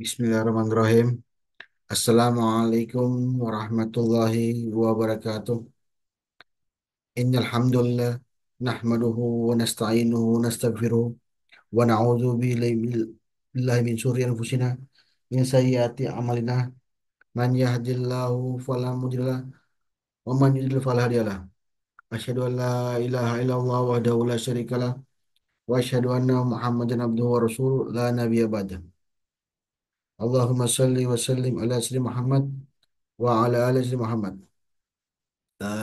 Bismillahirrahmanirrahim. Assalamualaikum warahmatullahi wabarakatuh. Innal hamdalillah nahmaduhu wa nasta'inuhu wa nastaghfiruh wa na'udzu billahi min syururi anfusina min sayyiati a'malina. Man yahdihillahu fala mudhillalah wa man yudlil fala hadiyalah. Asyhadu an la ilaha illallah wahdahu la syarikalah wa asyhadu anna Muhammadan abduhu wa rasuluh la nabiyya ba'dah. Allahumma shalli wa sallim ala sayyidina Muhammad wa ala ali sayyidina Muhammad.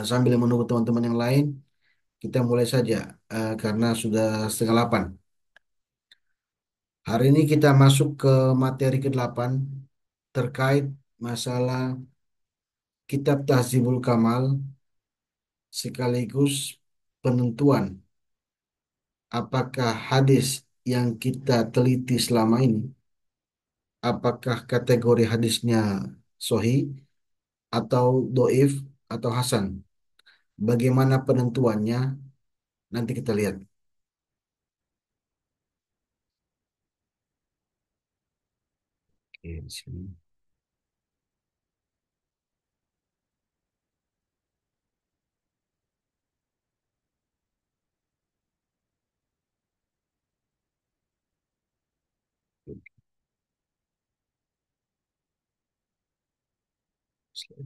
Sambil menunggu teman-teman yang lain, kita mulai saja karena sudah setengah 8. Hari ini kita masuk ke materi ke-8 terkait masalah Kitab Tahzibul Kamal sekaligus penentuan apakah hadis yang kita teliti selama ini, apakah kategori hadisnya sahih atau doif atau hasan. Bagaimana penentuannya? Nanti kita lihat. Oke, di sini.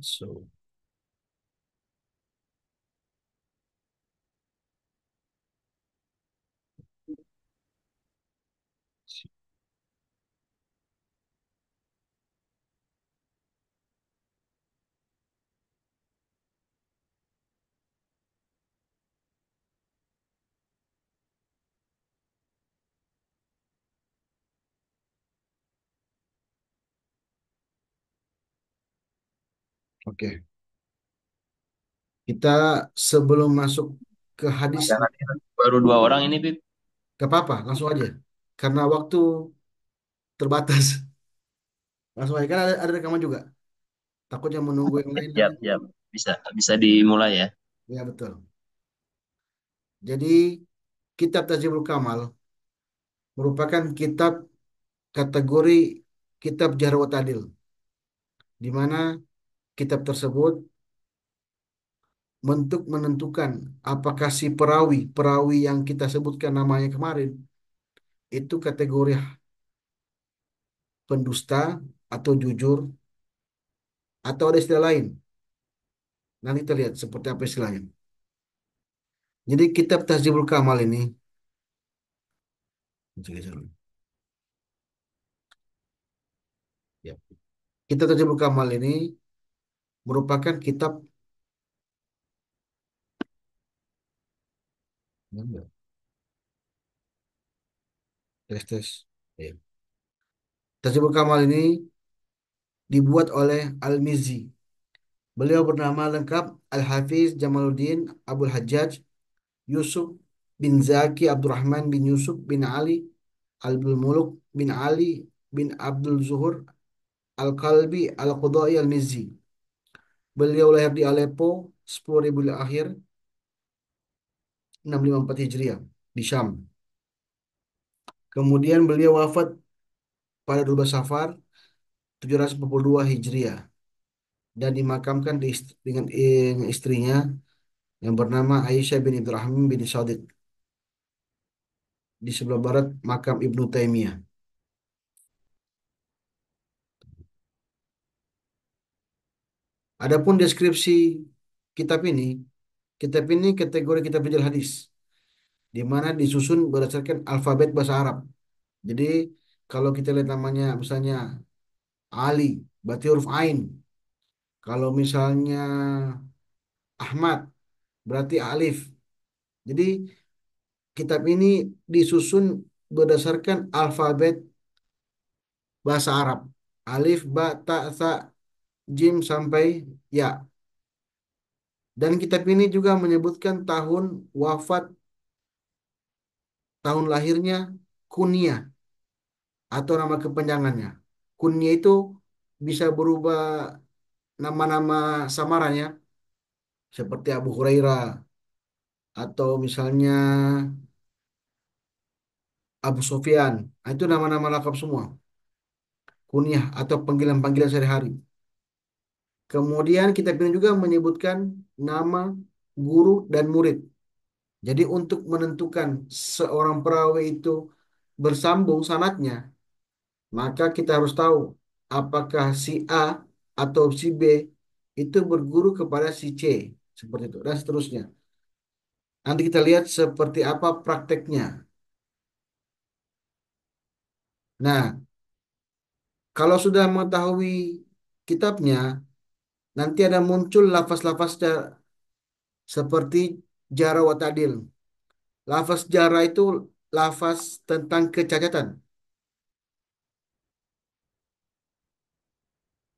So, oke. Kita sebelum masuk ke hadis, Jangan baru dua orang ini, Bib. gak apa-apa, langsung aja. Karena waktu terbatas, langsung aja. Kan ada rekaman juga. Takutnya menunggu yang lain Siap, nanti. siap. Bisa, bisa dimulai ya. Ya betul. Jadi kitab Tajibul Kamal merupakan kitab kategori kitab Jarh wa Ta'dil, di mana kitab tersebut untuk menentukan apakah si perawi yang kita sebutkan namanya kemarin itu kategori pendusta atau jujur atau ada istilah lain. Nanti kita lihat seperti apa istilahnya. Jadi kitab Tahzibul Kamal ini, ya, kitab Tahzibul Kamal ini merupakan kitab tes tes. Ya. Tahzibul Kamal ini dibuat oleh Al-Mizzi. Beliau bernama lengkap Al-Hafiz Jamaluddin Abdul Hajjaj Yusuf bin Zaki Abdurrahman bin Yusuf bin Ali Abdul Muluk bin Ali bin Abdul Zuhur Al-Kalbi Al-Qudai Al-Mizzi. Beliau lahir di Aleppo 10 Rabiul Akhir 654 Hijriah di Syam. Kemudian beliau wafat pada 12 Safar 742 Hijriah dan dimakamkan dengan istrinya yang bernama Aisyah bin Ibrahim bin Saudit di sebelah barat makam Ibnu Taimiyah. Adapun deskripsi kitab ini kategori kitab rijal hadis, di mana disusun berdasarkan alfabet bahasa Arab. Jadi kalau kita lihat namanya misalnya Ali, berarti huruf Ain. Kalau misalnya Ahmad, berarti alif. Jadi kitab ini disusun berdasarkan alfabet bahasa Arab. Alif, ba, ta, sa, jim sampai ya. Dan kitab ini juga menyebutkan tahun wafat, tahun lahirnya, kunyah atau nama kepanjangannya. Kunyah itu bisa berubah nama-nama samarannya seperti Abu Hurairah atau misalnya Abu Sofyan. Nah, itu nama-nama lengkap semua. kunyah atau panggilan-panggilan sehari-hari. Kemudian kita pilih juga menyebutkan nama guru dan murid. Jadi untuk menentukan seorang perawi itu bersambung sanadnya, maka kita harus tahu apakah si A atau si B itu berguru kepada si C, seperti itu dan seterusnya. Nanti kita lihat seperti apa prakteknya. Nah, kalau sudah mengetahui kitabnya, nanti ada muncul lafaz-lafaz seperti jara wa ta'dil. Lafaz jara itu lafaz tentang kecacatan,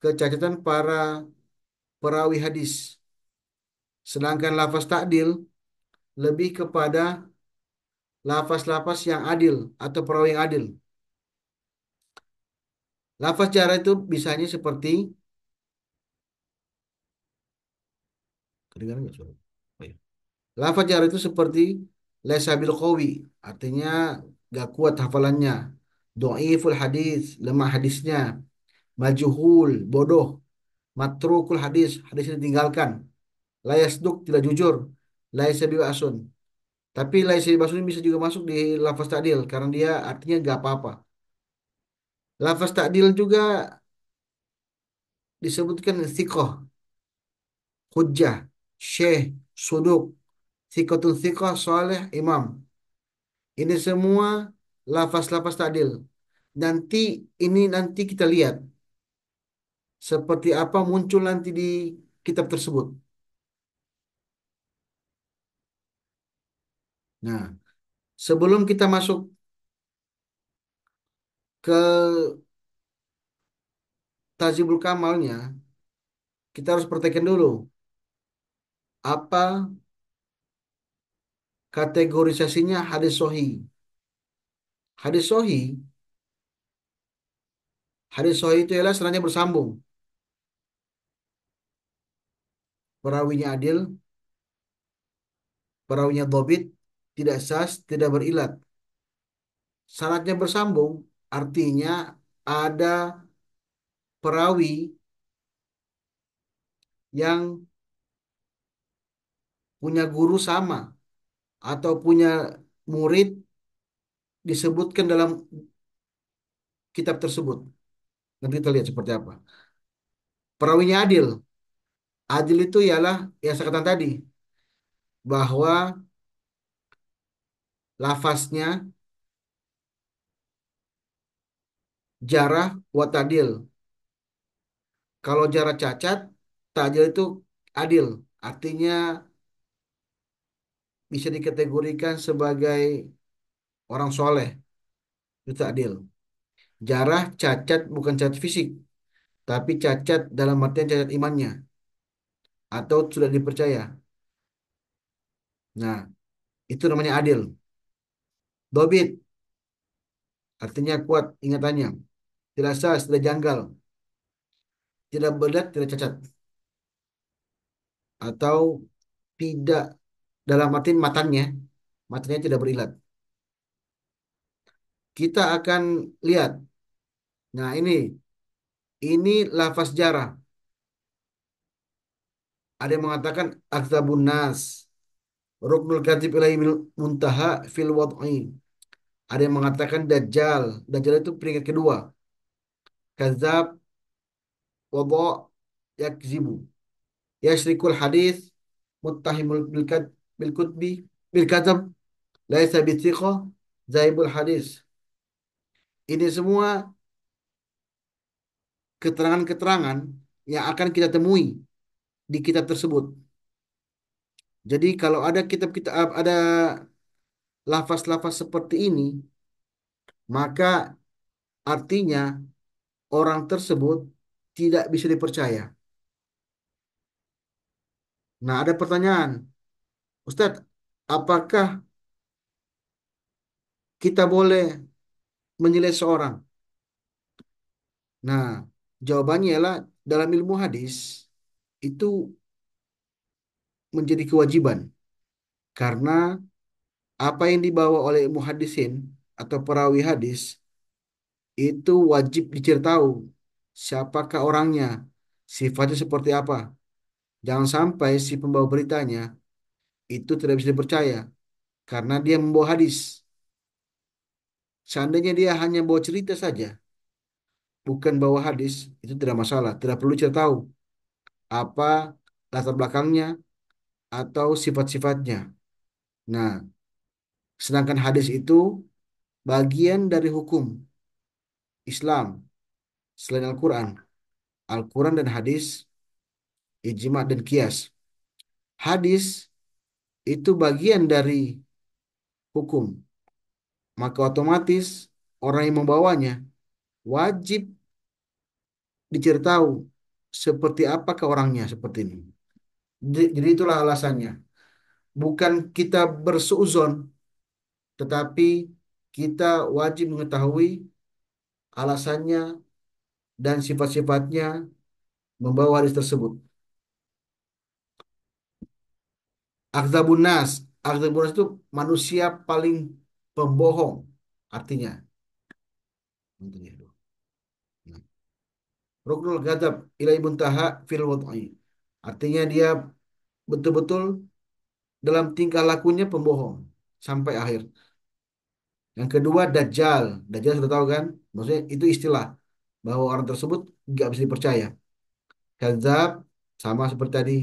kecacatan para perawi hadis. Sedangkan lafaz ta'dil lebih kepada lafaz-lafaz yang adil atau perawi yang adil. Lafaz jara itu bisanya seperti, kedengaran nggak suara? Oh, iya. Lafaz jara itu seperti laisa bil qawi, artinya gak kuat hafalannya. Dhaiful hadis, lemah hadisnya. Majhul, bodoh. Matrukul hadis, hadisnya ditinggalkan. La yasduq, tidak jujur. Laisa biwasun. Tapi laisa biwasun bisa juga masuk di lafaz ta'dil karena dia artinya gak apa-apa. Lafaz ta'dil juga disebutkan thiqah, hujjah, syekh, suduk, thiqatun thiqah, soleh, imam. Ini semua lafaz-lafaz ta'dil. Nanti nanti kita lihat seperti apa muncul nanti di kitab tersebut. Nah, sebelum kita masuk ke Tazibul Kamalnya, kita harus perhatikan dulu apa kategorisasinya hadis sohi. Hadis sohi, hadis sohi itu ialah sebenarnya bersambung. Perawinya adil, perawinya dobit, tidak sas, tidak berilat. Syaratnya bersambung, artinya ada perawi yang punya guru sama atau punya murid disebutkan dalam kitab tersebut. Nanti kita lihat seperti apa. Perawinya adil. Adil itu ialah yang saya katakan tadi, bahwa lafaznya jarah wa tadil. Kalau jarah cacat, ta'dil itu adil. Artinya bisa dikategorikan sebagai orang soleh. Itu ta'dil. Jarah cacat bukan cacat fisik, tapi cacat dalam artian cacat imannya. Atau sudah dipercaya. Nah, itu namanya adil. Dobit, artinya kuat ingatannya. Tidak sah, tidak janggal. Tidak berat, tidak cacat. Atau tidak dalam artian matanya. Matanya tidak berilat. Kita akan lihat. Nah, ini lafaz jarah. Ada yang mengatakan akzabun nas, ruknul katib ilaihi muntaha fil wad'i. Ada yang mengatakan dajjal. Dajjal itu peringkat kedua. Kazab, wadha, yakzibu. Yasrikul hadis, muttahimul bil kutbi, bil kadzab, laisa bithiqah, zaibul hadis. Ini semua keterangan-keterangan yang akan kita temui di kitab tersebut. Jadi kalau ada kitab-kitab ada lafaz-lafaz seperti ini, maka artinya orang tersebut tidak bisa dipercaya. Nah, ada pertanyaan, Ustadz, apakah kita boleh menilai seorang? Nah, jawabannya adalah dalam ilmu hadis itu menjadi kewajiban karena apa yang dibawa oleh muhaddisin atau perawi hadis itu wajib dicari tahu. siapakah orangnya, sifatnya seperti apa. Jangan sampai si pembawa beritanya itu tidak bisa dipercaya karena dia membawa hadis. Seandainya dia hanya bawa cerita saja, bukan bawa hadis, itu tidak masalah. Tidak perlu kita tahu apa latar belakangnya atau sifat-sifatnya. Nah, sedangkan hadis itu bagian dari hukum Islam selain Al-Quran. Al-Quran dan hadis, ijma dan kias. Hadis itu bagian dari hukum. Maka otomatis orang yang membawanya wajib dicari tahu seperti apakah orangnya seperti ini. Jadi itulah alasannya. Bukan kita bersuuzon, tetapi kita wajib mengetahui alasannya dan sifat-sifatnya membawa hadis tersebut. Akzabun nas. Akzabun nas itu manusia paling pembohong. Artinya. Nah, Ruknul ghadab ilai muntaha fil wad'i. Artinya dia betul-betul dalam tingkah lakunya pembohong sampai akhir. Yang kedua dajjal. Dajjal sudah tahu kan? Maksudnya itu istilah bahwa orang tersebut nggak bisa dipercaya. Kadzab sama seperti tadi.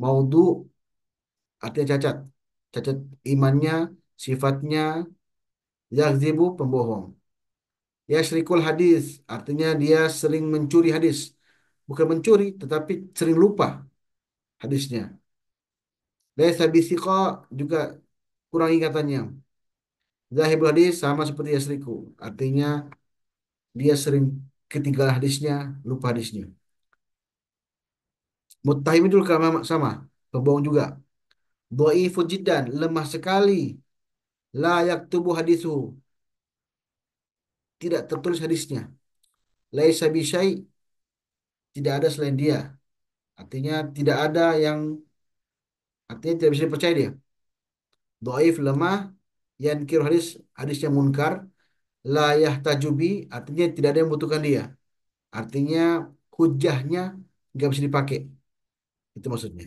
Maudhu artinya cacat. Cacat imannya, sifatnya, yakzibu pembohong. Yasrikul hadis artinya dia sering mencuri hadis. Bukan mencuri tetapi sering lupa hadisnya. Laisa bisiqa juga kurang ingatannya. Zahibul hadis sama seperti yasriku. Artinya dia sering ketinggalan hadisnya, lupa hadisnya. Muttahim itu sama, pembohong juga. Dhaifun jiddan, lemah sekali. La yaktubu hadisu, tidak tertulis hadisnya. Laisa bisyai, tidak ada selain dia. Artinya tidak ada yang artinya tidak bisa dipercaya dia. Dhaif lemah, yankir hadis, hadisnya munkar. La yahtajubi, artinya tidak ada yang membutuhkan dia. Artinya hujahnya nggak bisa dipakai. Itu maksudnya.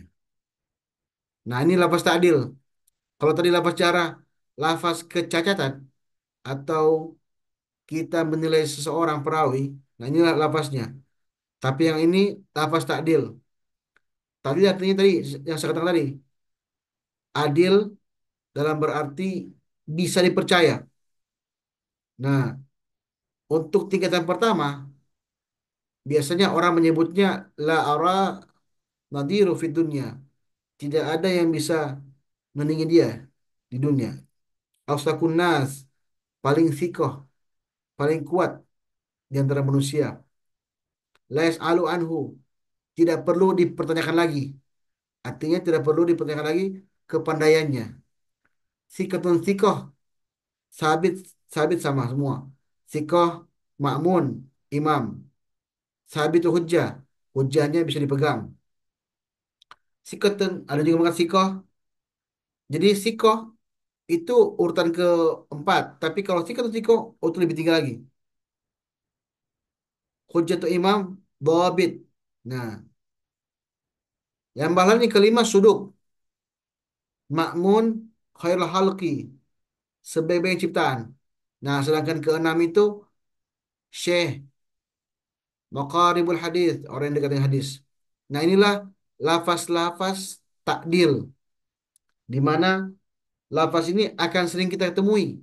Nah ini lafaz ta'dil. Kalau tadi lafaz jarah, lafaz kecacatan atau kita menilai seseorang perawi, nah inilah lafaznya. Tapi yang ini lafaz takdil. Tadi artinya tadi yang saya katakan tadi, adil dalam berarti bisa dipercaya. Nah, untuk tingkatan pertama, biasanya orang menyebutnya la ara nadiru fid dunya. Tidak ada yang bisa menandingi dia di dunia. Austakun nas, paling sikoh, paling kuat di antara manusia. La yas'alu anhu, tidak perlu dipertanyakan lagi. Artinya tidak perlu dipertanyakan lagi kepandaiannya. Sikatun sikoh, sabit, sabit sama semua. Sikoh, makmun, imam. Sabit hujjah, hujjahnya bisa dipegang. Sikatun, ada juga makan sikoh. Jadi sikoh itu urutan keempat. Tapi kalau sikatun sikoh, urutan lebih tinggi lagi. Hujjah tuh imam, dhabit. Nah, yang bahalan yang kelima suduk. Makmun, khairul halqi. Sebaik-baik ciptaan. Nah, sedangkan keenam itu syekh, maqaribul hadis, orang yang dekat dengan hadis. Nah, inilah lafaz-lafaz takdil, di mana lafaz ini akan sering kita temui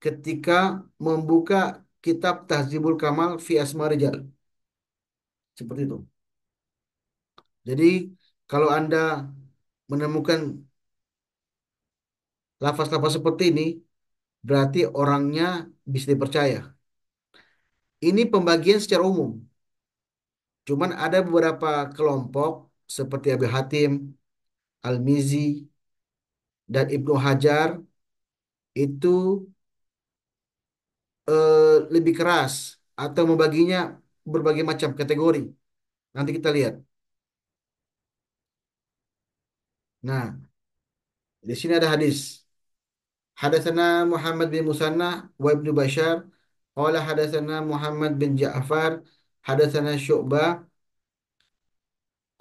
ketika membuka kitab Tahzibul Kamal fi Asma Rijal. Seperti itu. Jadi, kalau Anda menemukan lafaz-lafaz seperti ini, berarti orangnya bisa dipercaya. Ini pembagian secara umum. Cuman ada beberapa kelompok seperti Abi Hatim, Al-Mizi, dan Ibnu Hajar itu lebih keras atau membaginya berbagai macam kategori. Nanti kita lihat. Nah, di sini ada hadis. Hadatsana Muhammad bin Musanna wa Ibnu Bashar qala hadatsana Muhammad bin Ja'far hadatsana Syu'bah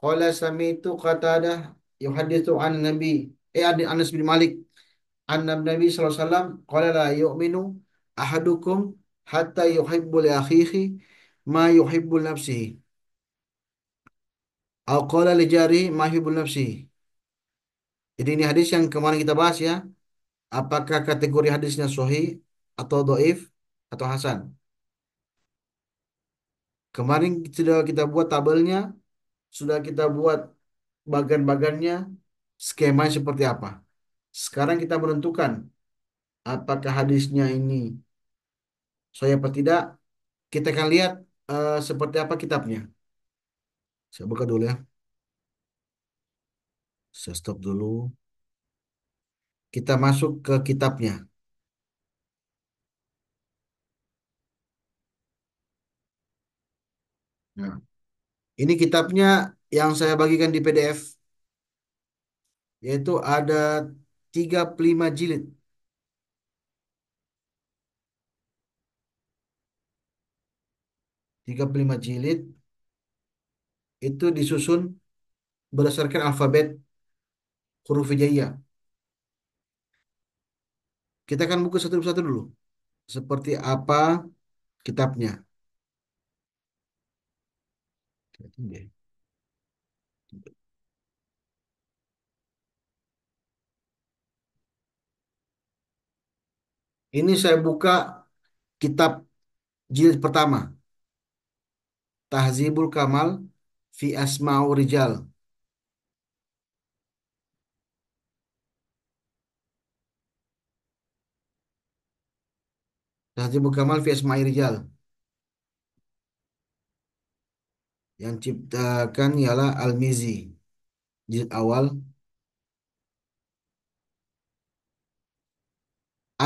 qala sami'tu Qatadah yuhaditsu an Nabi an Anas bin Malik anna Nabi sallallahu alaihi wasallam qala la yu'minu ahadukum hatta yuhibbu li akhihi ma yuhibbu li nafsihi aw qala li jarihi ma yuhibbu li nafsihi. Jadi ini hadis yang kemarin kita bahas ya. Apakah kategori hadisnya sahih atau doif atau hasan? Kemarin sudah kita buat tabelnya, sudah kita buat bagan-bagannya, skemanya seperti apa. Sekarang kita menentukan apakah hadisnya ini sahih apa tidak. Kita akan lihat seperti apa kitabnya. Saya buka dulu ya. Saya stop dulu. Kita masuk ke kitabnya. Nah, ini kitabnya yang saya bagikan di PDF, yaitu ada 35 jilid. 35 jilid itu disusun berdasarkan alfabet huruf hijaiyah. Kita akan buka satu persatu dulu. Seperti apa kitabnya. Ini saya buka kitab jilid pertama. Tahzibul Kamal fi Asma'u Rijal. Tahzibul Kamal fi Asma'i Rijal. Yang ciptakan ialah Al-Mizi. Jilid awal.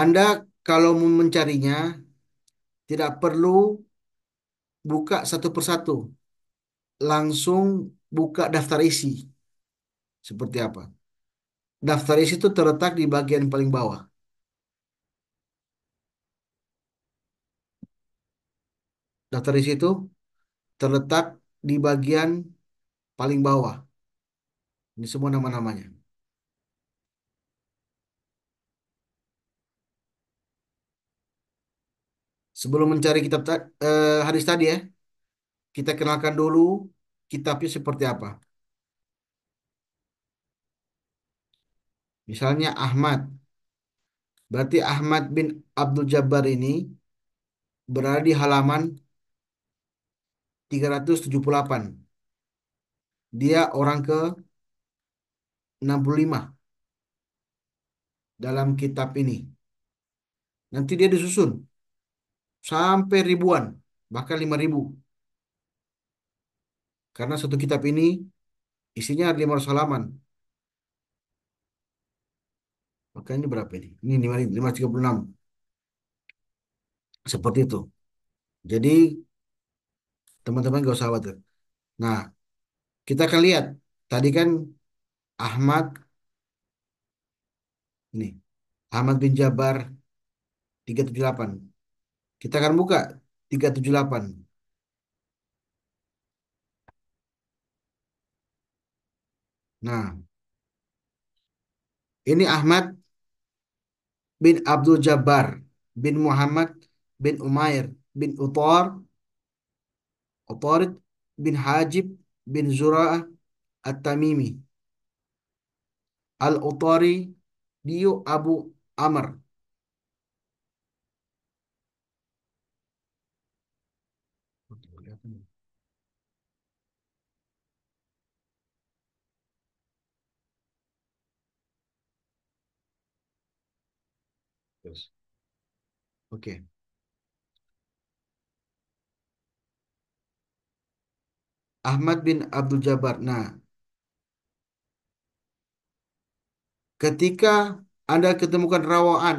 Anda kalau mau mencarinya tidak perlu buka satu persatu. Langsung buka daftar isi. Seperti apa? Daftar isi itu terletak di bagian paling bawah. Daftar isi itu terletak di bagian paling bawah. Ini semua nama-namanya. Sebelum mencari hadis tadi ya, kita kenalkan dulu kitabnya seperti apa. Misalnya Ahmad. Berarti Ahmad bin Abdul Jabbar ini berada di halaman 378. Dia orang ke 65 dalam kitab ini. Nanti dia disusun sampai ribuan, bahkan 5.000. Karena satu kitab ini isinya 500 halaman. Makanya berapa ini? Ini 536. Seperti itu. Jadi teman-teman gak usah khawatir. Nah, kita akan lihat. Tadi kan Ahmad, ini. Ahmad bin Jabar 378. Kita akan buka 378. Nah, ini Ahmad bin Abdul Jabbar bin Muhammad bin Umair bin Utarid bin Hajib bin Zura'ah At-Tamimi. Al-Utari Dio Abu Amr. Yes. Oke. Ahmad bin Abdul Jabbar. Nah, ketika Anda ketemukan rawaan,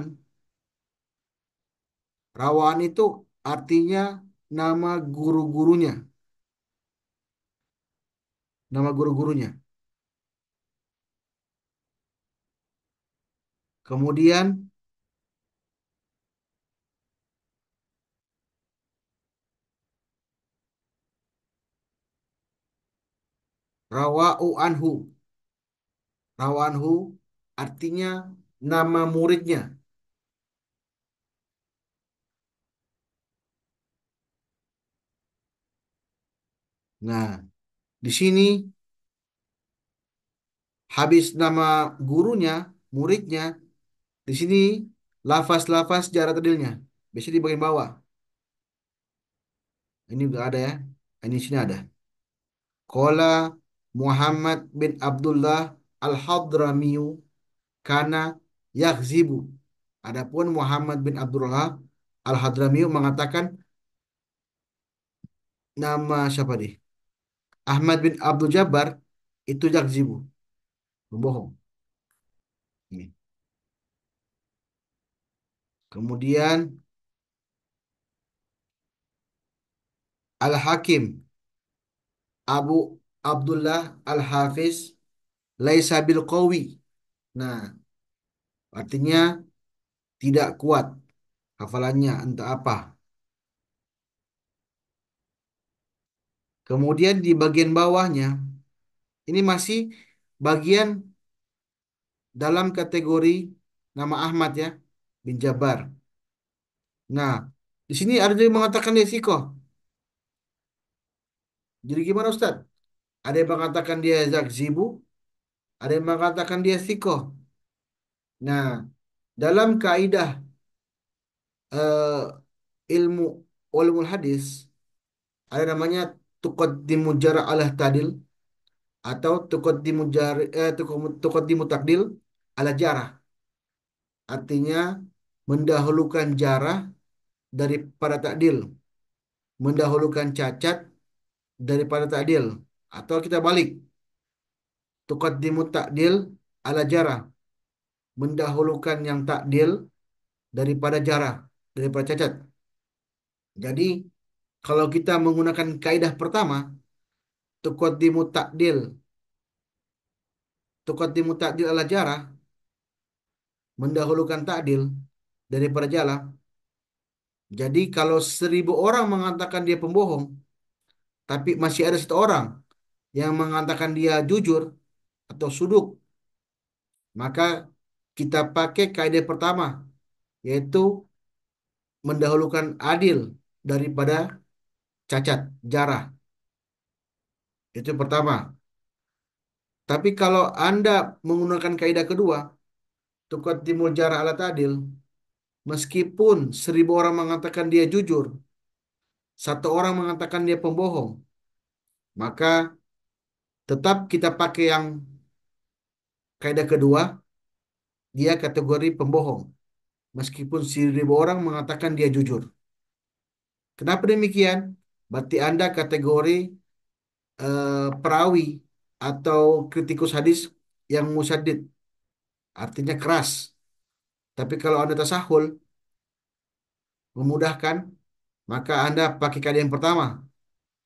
rawaan itu artinya nama guru-gurunya, nama guru-gurunya. Kemudian Rawa'u anhu. Rawanhu artinya nama muridnya. Nah, di sini habis nama gurunya, muridnya, di sini lafaz-lafaz jarak tadilnya. Biasanya di bagian bawah. Ini juga ada ya. Ini sini ada. Qala Muhammad bin Abdullah Al-Hadramiyu kana yakzibu. Adapun Muhammad bin Abdullah Al-Hadramiyu mengatakan nama siapa nih? Ahmad bin Abdul Jabbar itu yakzibu, berbohong. Ini. Kemudian Al-Hakim Abu Abdullah Al-Hafiz laisa bil qawi. Nah, artinya tidak kuat hafalannya entah apa. Kemudian di bagian bawahnya ini masih bagian dalam kategori nama Ahmad ya bin Jabar. Nah, di sini ada yang mengatakan dia sikoh. Jadi gimana Ustaz? Ada yang mengatakan dia zakzibu, ada yang mengatakan dia sikoh. Nah, dalam kaidah ilmu ulumul hadis ada namanya tuqaddimu jar ala tadil atau tuqaddimu takdil ala jarah. Artinya mendahulukan jarah daripada takdil, mendahulukan cacat daripada takdil. Atau kita balik, tuqaddimu takdil ala jarah, mendahulukan yang takdil daripada jarah, daripada cacat. Jadi kalau kita menggunakan kaidah pertama, tuqaddimu takdil, tuqaddimu takdil ala jarah, mendahulukan takdil daripada jalah. Jadi kalau 1.000 orang mengatakan dia pembohong, tapi masih ada satu orang yang mengatakan dia jujur atau suduk, maka kita pakai kaidah pertama, yaitu mendahulukan adil daripada cacat, jarah. Itu yang pertama. Tapi kalau Anda menggunakan kaidah kedua, tuqaddimul jarah ala adil, meskipun 1.000 orang mengatakan dia jujur, satu orang mengatakan dia pembohong, maka tetap kita pakai yang kaidah kedua, dia kategori pembohong. Meskipun 1.000 orang mengatakan dia jujur. Kenapa demikian? Berarti Anda kategori perawi atau kritikus hadis yang musyadid, artinya keras. Tapi kalau Anda tasahul, memudahkan, maka Anda pakai kaidah yang pertama,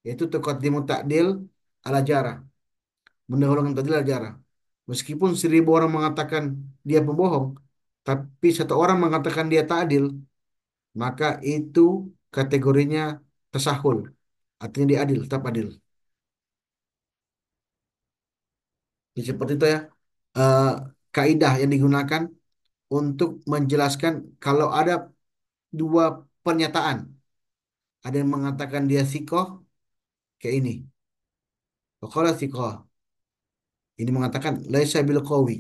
yaitu tuqaddimu ta'dil ala jarah, mendahulukan ta'dil ala jarah. Meskipun 1.000 orang mengatakan dia pembohong, tapi satu orang mengatakan dia ta'dil, maka itu kategorinya tasahul, artinya dia adil, tetap adil. Jadi seperti itu ya, eh, kaidah yang digunakan untuk menjelaskan kalau ada dua pernyataan. Ada yang mengatakan dia sikoh, kayak ini. Waqala sikoh. Ini mengatakan laisa bil qawi.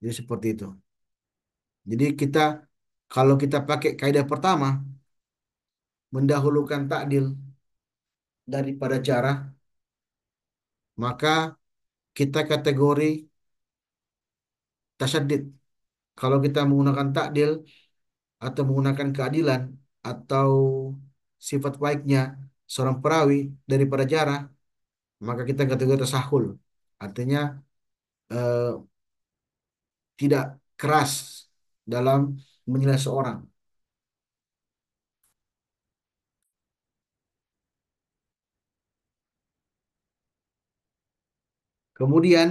Jadi seperti itu. Jadi kalau kita pakai kaidah pertama, mendahulukan takdil daripada jarah, maka kita kategori tasyadid. Kalau kita menggunakan takdil atau menggunakan keadilan atau sifat baiknya seorang perawi daripada jarah, maka kita kategori tasahul. Artinya eh, tidak keras dalam menilai seorang. Kemudian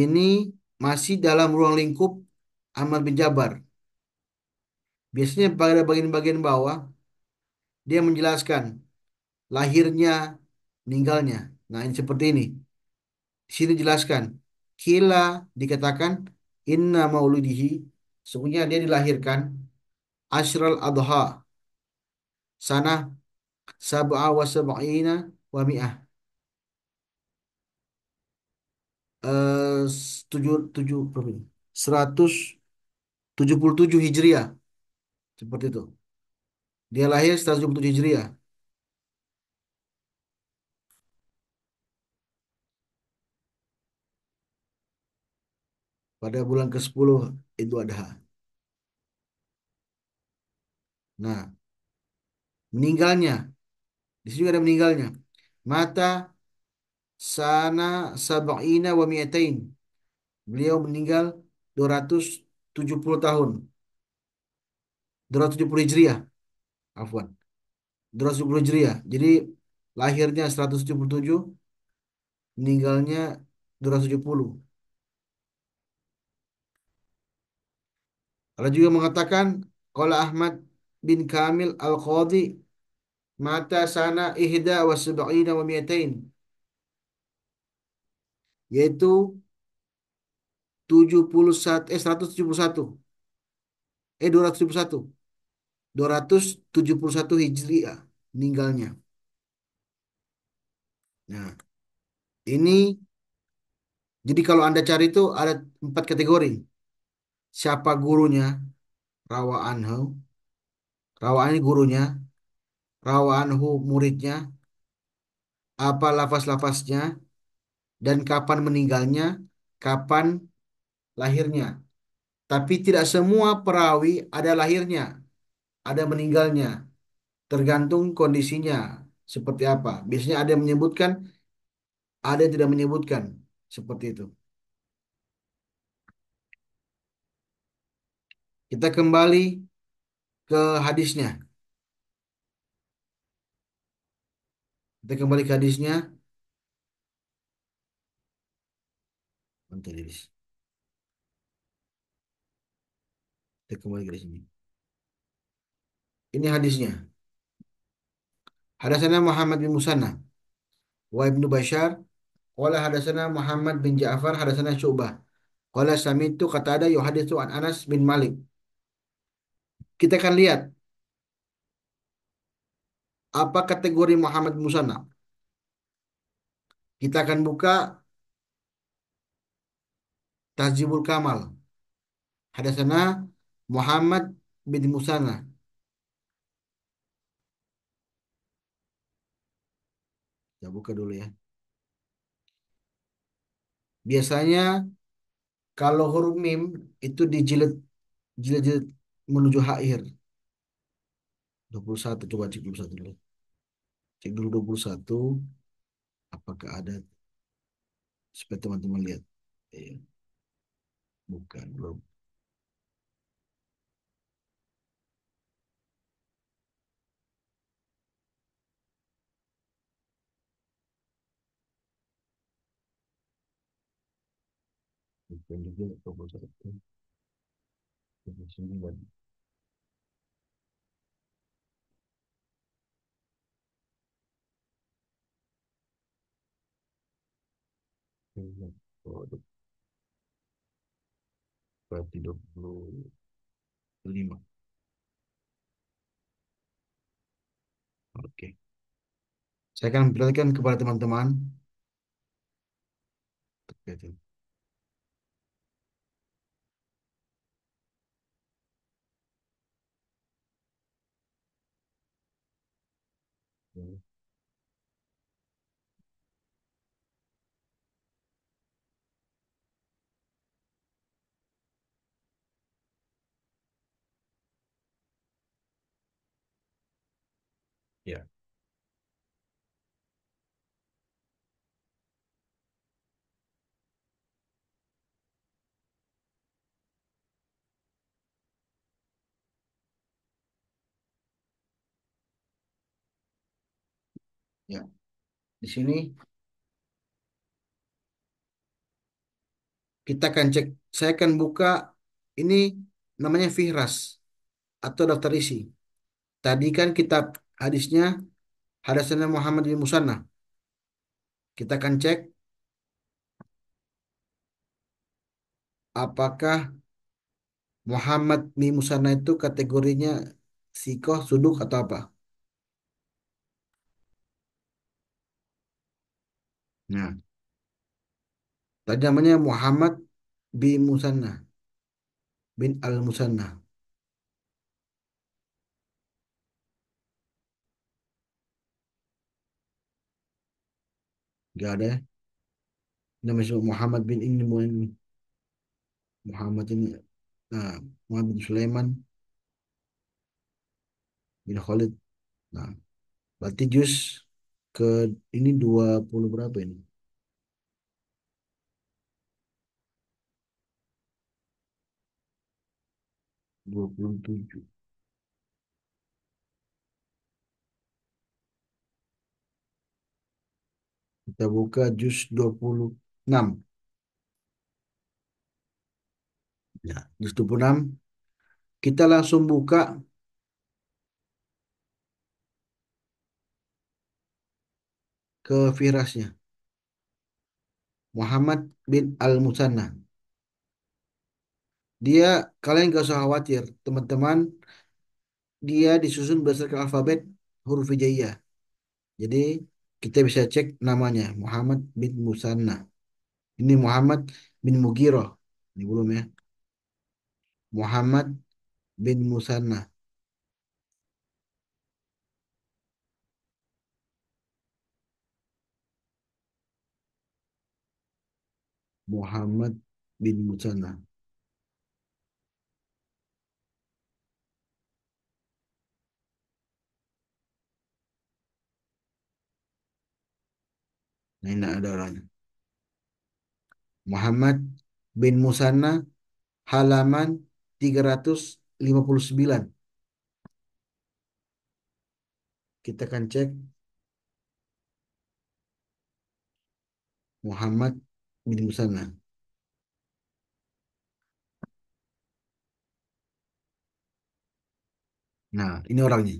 ini masih dalam ruang lingkup Ahmad bin Jabar. Biasanya pada bagian-bagian bawah dia menjelaskan lahirnya, meninggalnya. Nah, ini seperti ini. Di sini jelaskan. Kila dikatakan inna maulidihi. Sesungguhnya dia dilahirkan Ashral Adha sana sab'a wa sab'ina wa mi'ah. Tujuh tujuh berapa ini? 177 Hijriah seperti itu. Dia lahir 177 Hijriah pada bulan ke-10 Idul Adha. Nah, meninggalnya di sini juga ada meninggalnya. Mata sana sab'ina wa mi'atain. Beliau meninggal 270 tahun. 270 Hijriah, afwan. 270 Hijriah. Jadi lahirnya 177, meninggalnya 270. Allah juga mengatakan qala Ahmad bin Kamil Al-Qadhi mata sana ihda wa sab'ina wa mi'atain, yaitu 71 171 271 271 Hijriah meninggalnya. Nah, ini jadi kalau Anda cari itu ada 4 kategori. Siapa gurunya? Rawa anhu. Rawa ini gurunya. Rawa anhu muridnya. Apa lafaz-lafaznya dan kapan meninggalnya, kapan lahirnya. Tapi tidak semua perawi ada lahirnya, ada meninggalnya. Tergantung kondisinya seperti apa. Biasanya ada yang menyebutkan, ada yang tidak menyebutkan. Seperti itu. Kita kembali ke hadisnya. Kita kembali ke hadisnya. Bentar, hadis. Kita kembali ke sini. Ini hadisnya. Hadatsana Muhammad bin Musanna wa Ibnu Bashar qala hadatsana Muhammad bin Ja'far hadatsana Syu'bah qala sami'tu Qatada yuhaditsu an Anas bin Malik. Kita akan lihat apa kategori Muhammad bin Musanna. Kita akan buka Tahzibul Kamal. Hadatsana Muhammad bin Musanna. Kita buka dulu ya. Biasanya kalau huruf mim itu dijilid jilid menuju akhir. 21 coba cek 21 dulu. Cek dulu 21 apakah ada supaya teman-teman lihat. Iya, bukan belum. Bukan juga 21. 29. Oh, berarti 25. Oke. Saya akan perhatikan kepada teman-teman. Oke, ya, ya. Di sini kita akan cek. Saya akan buka ini namanya Fihras atau daftar isi. Tadi kan kitab hadisnya Hadatsana Muhammad bin Musanna. Kita akan cek apakah Muhammad bin Musanna itu kategorinya sikoh, suduk atau apa. Nah, tadi namanya Muhammad bin Musanna, bin Al-Musanna. Gak ada ya. Namanya Muhammad bin ini, Muhammad ini, nah, Muhammad bin Sulaiman bin Khalid. Nah, berarti juz ke ini 20 berapa ini? 27. Kita buka juz 26. Ya, juz 26. Kita langsung buka ke firasnya. Muhammad bin Al-Musanna. Dia, kalian gak usah khawatir, teman-teman, dia disusun berdasarkan alfabet huruf hijaiyah. Jadi kita bisa cek namanya Muhammad bin Musanna. Ini Muhammad bin Mugiroh. Ini belum ya. Muhammad bin Musanna. Muhammad bin Musanna. Nah, ini ada orangnya. Muhammad bin Musanna, halaman 359. Kita akan cek Muhammad bin Musanna. Nah, ini orangnya.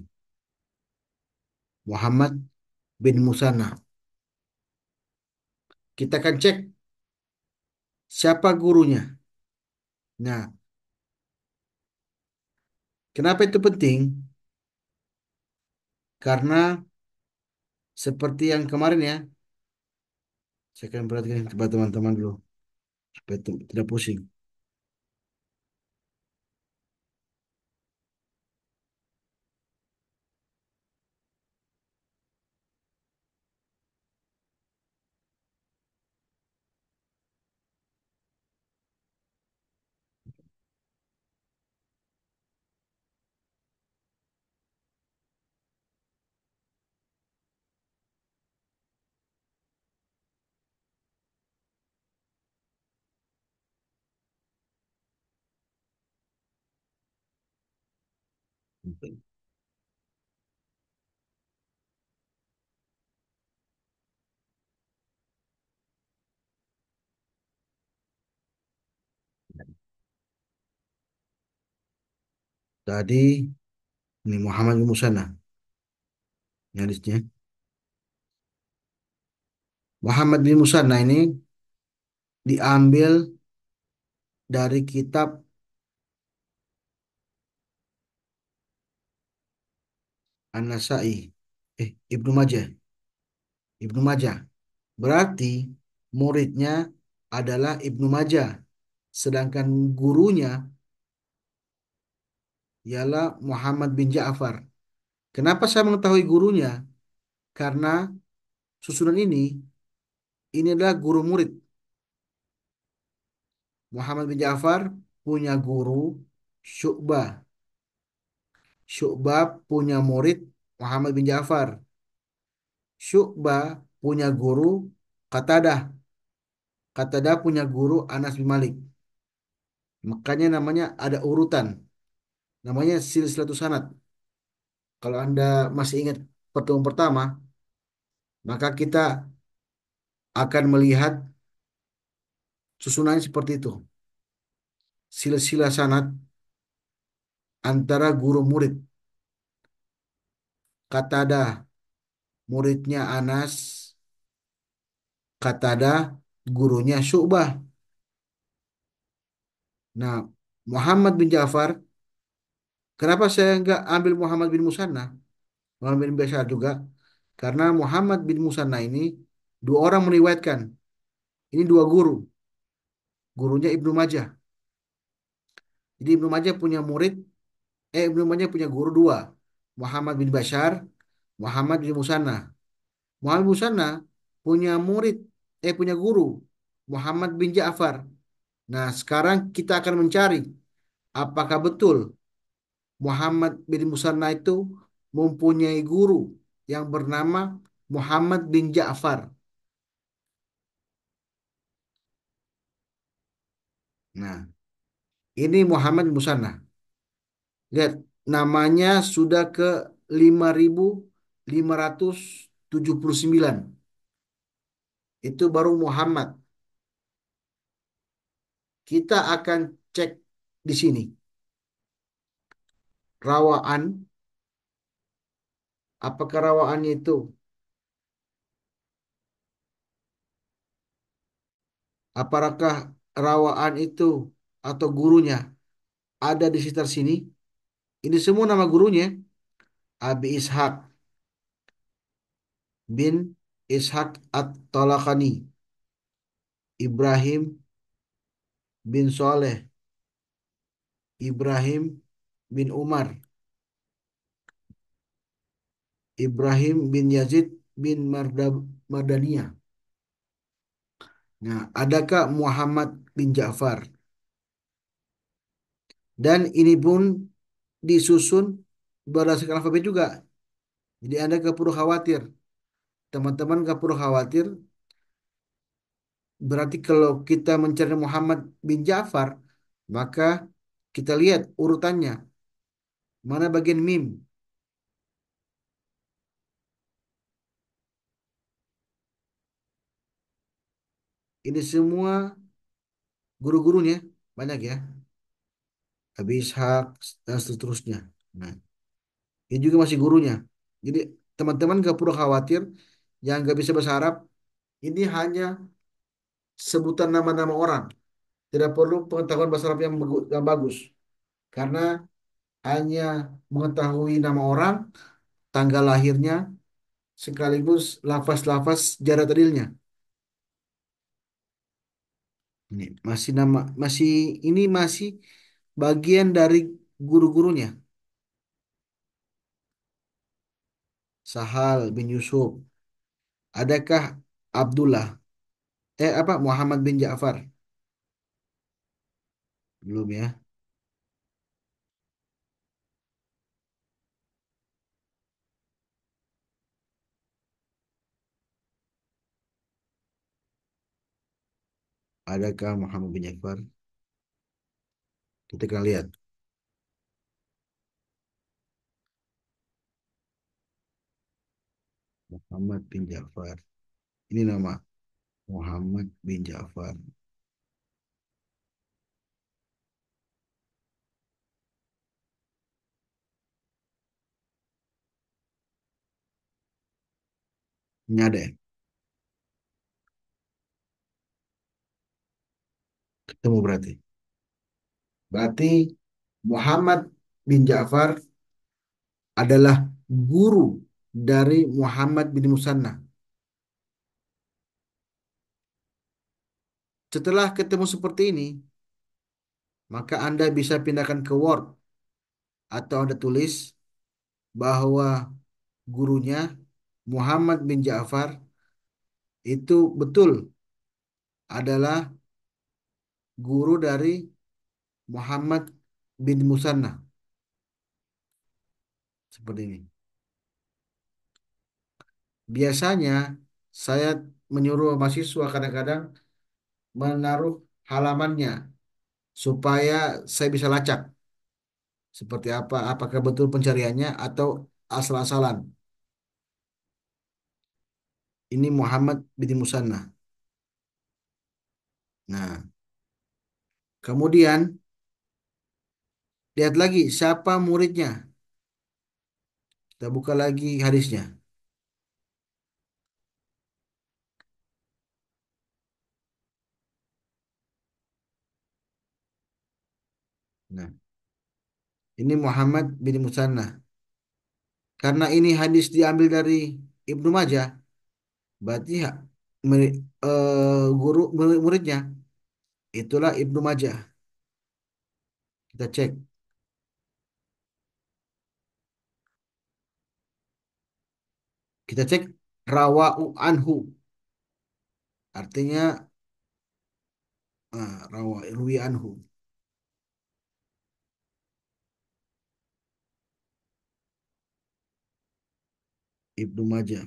Muhammad bin Musanna. Kita akan cek siapa gurunya. Nah, kenapa itu penting? Karena seperti yang kemarin ya, saya akan perhatikan kepada teman-teman dulu supaya tidak pusing. Tadi ini Muhammad bin Musanna, hadisnya. Muhammad bin Musanna ini diambil dari kitab An-Nasai, Ibnu Majah, Ibnu Majah. Berarti muridnya adalah Ibnu Majah, sedangkan gurunya ialah Muhammad bin Ja'far. Kenapa saya mengetahui gurunya? Karena susunan ini adalah guru murid. Muhammad bin Ja'far punya guru Syu'bah. Syu'bah punya murid Muhammad bin Ja'far. Syu'bah punya guru Qatadah. Qatadah punya guru Anas bin Malik. Makanya namanya ada urutan. Namanya silsilatus sanad. Kalau Anda masih ingat pertemuan pertama, maka kita akan melihat susunannya seperti itu. Silsilah sanad antara guru murid. Qatadah muridnya Anas, Qatadah, gurunya Syu'bah. Nah, Muhammad bin Ja'far, kenapa saya nggak ambil Muhammad bin Musanna, Muhammad bin Bashar juga? Karena Muhammad bin Musanna ini dua orang meriwayatkan. Ini dua guru, gurunya Ibnu Majah. Jadi Ibnu Majah punya murid, Ibnu Majah punya guru dua, Muhammad bin Bashar, Muhammad bin Musanna. Muhammad bin Musanna punya murid, punya guru, Muhammad bin Ja'far. Nah, sekarang kita akan mencari apakah betul Muhammad bin Musanna itu mempunyai guru yang bernama Muhammad bin Ja'far. Nah, ini Muhammad bin Musanna. Lihat, namanya sudah ke 5.579. Itu baru Muhammad. Kita akan cek di sini. Rawaan, apakah rawaannya itu? Apakah rawaan itu atau gurunya ada di sekitar sini? Ini semua nama gurunya. Abi Ishaq bin Ishaq At-Talakani, Ibrahim bin Soleh, Ibrahim bin Umar, Ibrahim bin Yazid bin Mardaniyah. Nah, adakah Muhammad bin Ja'far? Dan ini pun disusun berdasarkan alfabet juga. Jadi Anda gak perlu khawatir. Teman-teman gak perlu khawatir. Berarti kalau kita mencari Muhammad bin Ja'far, maka kita lihat urutannya. Mana bagian mim? Ini semua guru-gurunya. Banyak ya. Abi Ishaq dan seterusnya. Nah, ini juga masih gurunya. Jadi teman-teman gak perlu khawatir. Yang gak bisa bahasa Arab, ini hanya sebutan nama-nama orang. Tidak perlu pengetahuan bahasa Arab yang bagus. Karena hanya mengetahui nama orang, tanggal lahirnya, sekaligus lafaz-lafaz jarak adilnya. Ini masih nama, masih ini masih bagian dari guru-gurunya. Sahal bin Yusuf. Adakah Abdullah? Muhammad bin Ja'far? Belum ya. Adakah Muhammad bin Ja'far? Kita akan lihat. Muhammad bin Ja'far. Ini nama Muhammad bin Ja'far. Ini ada ya? Ketemu berarti. Berarti Muhammad bin Ja'far adalah guru dari Muhammad bin Musanna. Setelah ketemu seperti ini, maka Anda bisa pindahkan ke Word atau Anda tulis bahwa gurunya Muhammad bin Ja'far itu betul adalah guru dari Muhammad bin Musanna. Seperti ini. Biasanya saya menyuruh mahasiswa kadang-kadang menaruh halamannya supaya saya bisa lacak seperti apa, apakah betul pencariannya atau asal-asalan. Ini Muhammad bin Musanna. Nah, kemudian lihat lagi siapa muridnya. Kita buka lagi hadisnya. Nah, ini Muhammad bin Musanna. Karena ini hadis diambil dari Ibnu Majah, berarti guru muridnya itulah Ibnu Majah. Kita cek, kita cek rawa'u anhu. Artinya ruwi anhu. Ibnu Majah.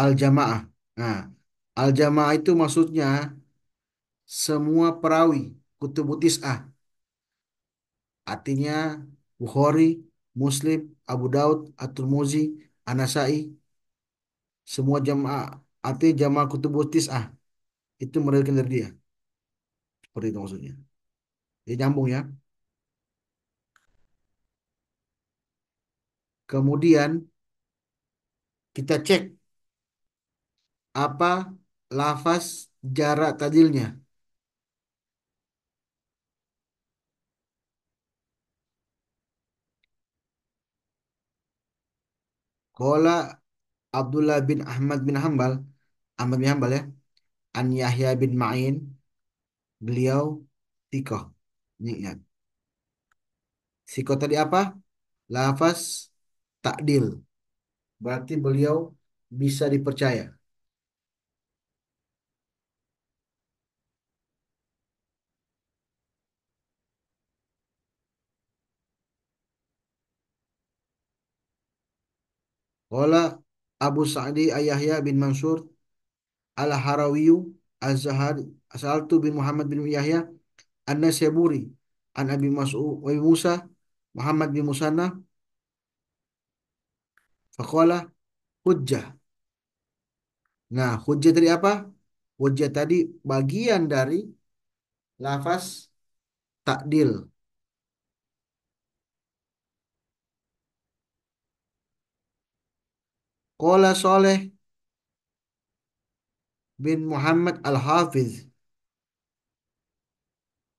Al-Jamaah. Nah, Al-Jamaah itu maksudnya semua perawi kutubu tis'ah. Artinya Bukhari, Muslim, Abu Daud, At-Tirmidzi, An-Nasai, semua jamaah, artinya jamaah kutubu tis'ah itu meriwayatkan dari dia. Seperti itu maksudnya. Jadi nyambung ya. Kemudian kita cek apa lafaz jarak tadilnya. Qala Abdullah bin Ahmad bin Hambal, Ahmad bin Hambal ya, An Yahya bin Ma'in, beliau tikoh. Ini ingat. Sikoh tadi apa? Lafaz takdil. Berarti beliau bisa dipercaya. Qala Abu Sa'di Ayahya bin Mansur Al-Harawiyu Az-Zahari Asaltu bin Muhammad bin Yahya An-Nasyaburi An Abi Mas'ud wa Abi Musa Muhammad bin Musanna faqala hujjah. Nah, hujjah tadi apa? Hujjah tadi bagian dari lafaz takdil. Qala Saleh bin Muhammad Al-Hafiz.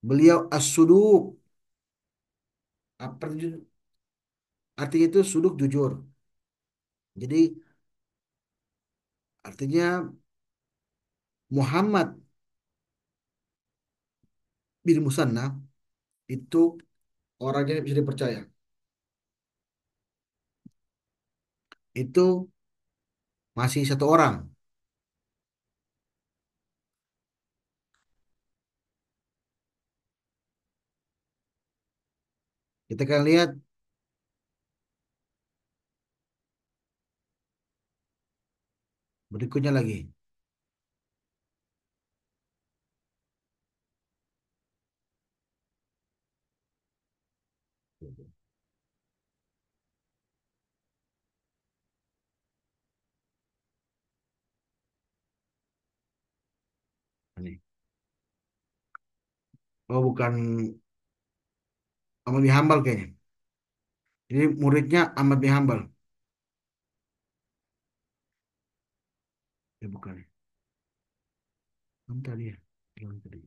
Beliau as-suduq. Apa artinya itu suduk jujur. Jadi artinya Muhammad bin Musanna itu orangnya bisa dipercaya. Itu masih satu orang. Kita akan lihat berikutnya lagi. Ini. Oh, bukan Ahmad bin Hambal kayaknya. Ini muridnya Ahmad bin Hambal. Ya bukan. Mana tadi ya? Yang tadi.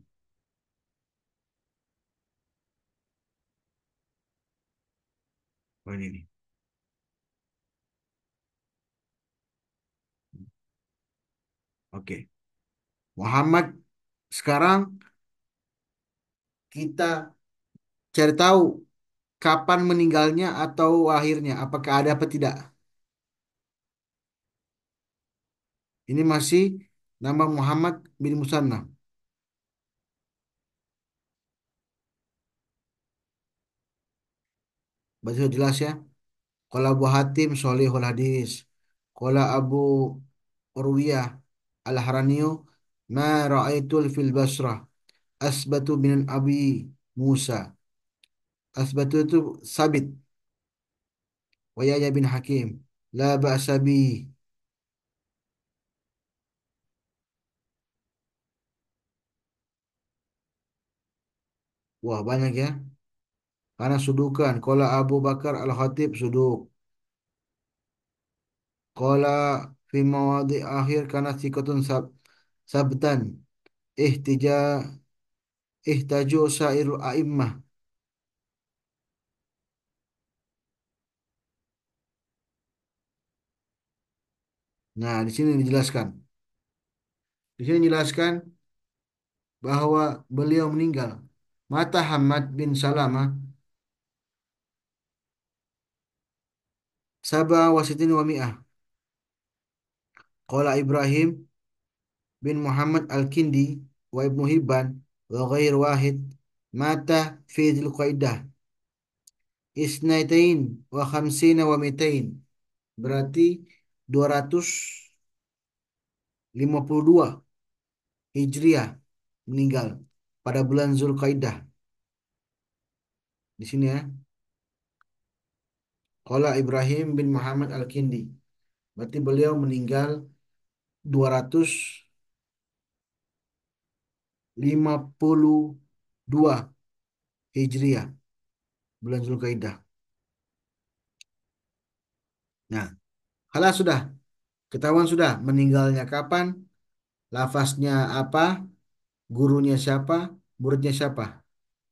Oh ini nih. Oke. Muhammad sekarang kita cari tahu kapan meninggalnya atau lahirnya. Apakah ada apa tidak? Ini masih nama Muhammad bin Musanna. Baca jelas ya. Qala Abu Hatim Sholihul Hadis. Qala Abu Urwiyah Al-Haraniyu ma ra'aitul fil Basrah asbatu min Abi Musa. Asbatu itu sabit. Wa Yahya bin Hakim. La ba'sa bi. Wah banyak ya. Karena sudukan. Qala Abu Bakar Al-Khatib suduk. Qala fi mawadi akhir karena sikotun sabtan ihtija ihtaju sairul a'immah. Nah, di sini dijelaskan. Di sini dijelaskan bahwa beliau meninggal. Mata Hamad bin Salamah Sabah wasitin wa mi'ah. Qala Ibrahim bin Muhammad Al-Kindi wa Ibnu Hibban wa ghair wahid mata fi Dzulqaidah isnaitain wa khamsina wa mitain. Berarti 252 Hijriah meninggal pada bulan Zulkaidah. Di sini ya. Qala Ibrahim bin Muhammad Al-Kindi. Berarti beliau meninggal 252 Hijriah bulan Zulkaidah. Nah, halah sudah ketahuan sudah meninggalnya kapan, lafaznya apa, gurunya siapa, muridnya siapa.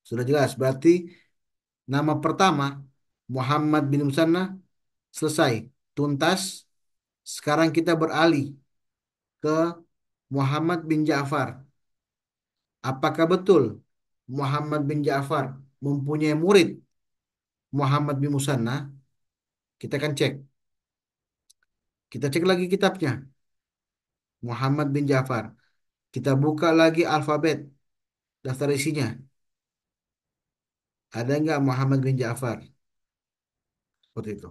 Sudah jelas. Berarti nama pertama Muhammad bin Musanna selesai, tuntas. Sekarang kita beralih ke Muhammad bin Ja'far. Apakah betul Muhammad bin Ja'far mempunyai murid Muhammad bin Musanna? Kita akan cek. Kita cek lagi kitabnya. Muhammad bin Ja'far. Kita buka lagi alfabet daftar isinya. Ada nggak Muhammad bin Ja'far? Seperti itu.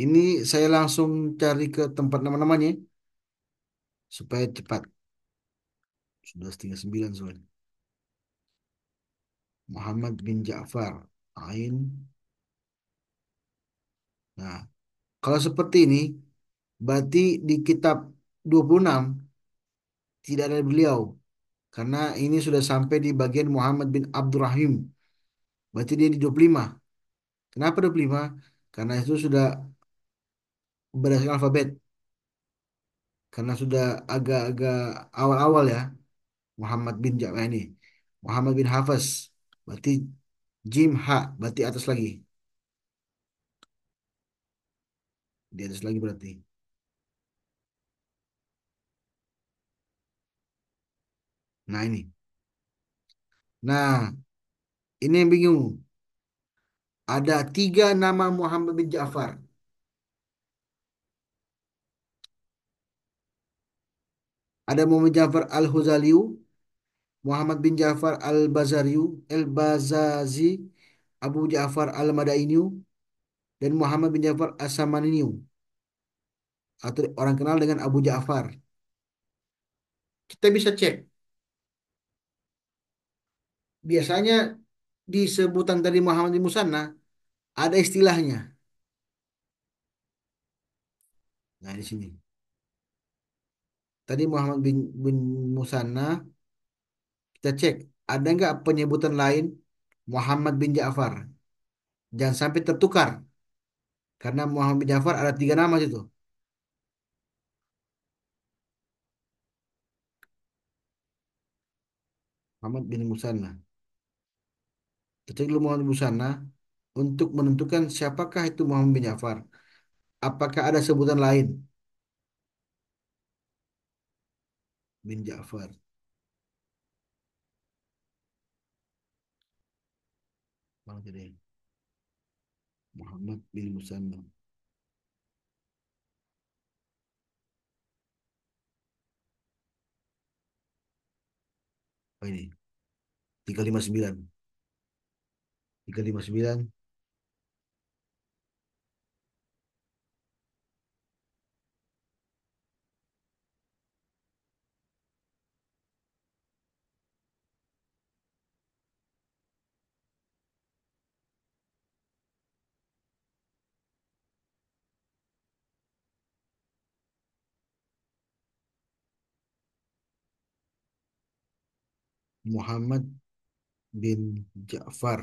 Ini saya langsung cari ke tempat nama-namanya supaya cepat. Sudah setengah sembilan soalnya. Muhammad bin Ja'far. Ain. Nah, kalau seperti ini, berarti di kitab 26 tidak ada beliau. Karena ini sudah sampai di bagian Muhammad bin Abdurrahim. Berarti dia di 25. Kenapa 25? Karena itu sudah berdasarkan alfabet. Karena sudah agak-agak awal-awal ya. Muhammad bin Ja'far ini. Muhammad bin Hafiz. Berarti Jim Ha. Berarti atas lagi. Di atas lagi berarti. Nah ini. Nah, ini yang bingung. Ada tiga nama Muhammad bin Ja'far. Ada Muhammad Ja'far Al-Huzaliu, Muhammad bin Ja'far Al-Bazazi, Abu Ja'far Al-Madainiu, dan Muhammad bin Ja'far As-Samaniniu. Atau orang kenal dengan Abu Ja'far. Kita bisa cek. Biasanya di sebutan tadi Muhammad bin Musanna ada istilahnya. Nah, di sini. Tadi Muhammad bin Musanna, kita cek. Ada nggak penyebutan lain Muhammad bin Ja'far? Jangan sampai tertukar. Karena Muhammad bin Ja'far ada tiga nama situ. Muhammad bin Musanna. Kita cek dulu Muhammad bin Musanna untuk menentukan siapakah itu Muhammad bin Ja'far. Apakah ada sebutan lain bin Ja'far? Bang jadi Muhammad bin Musanna. Oh ini 359. 359. Muhammad bin Ja'far.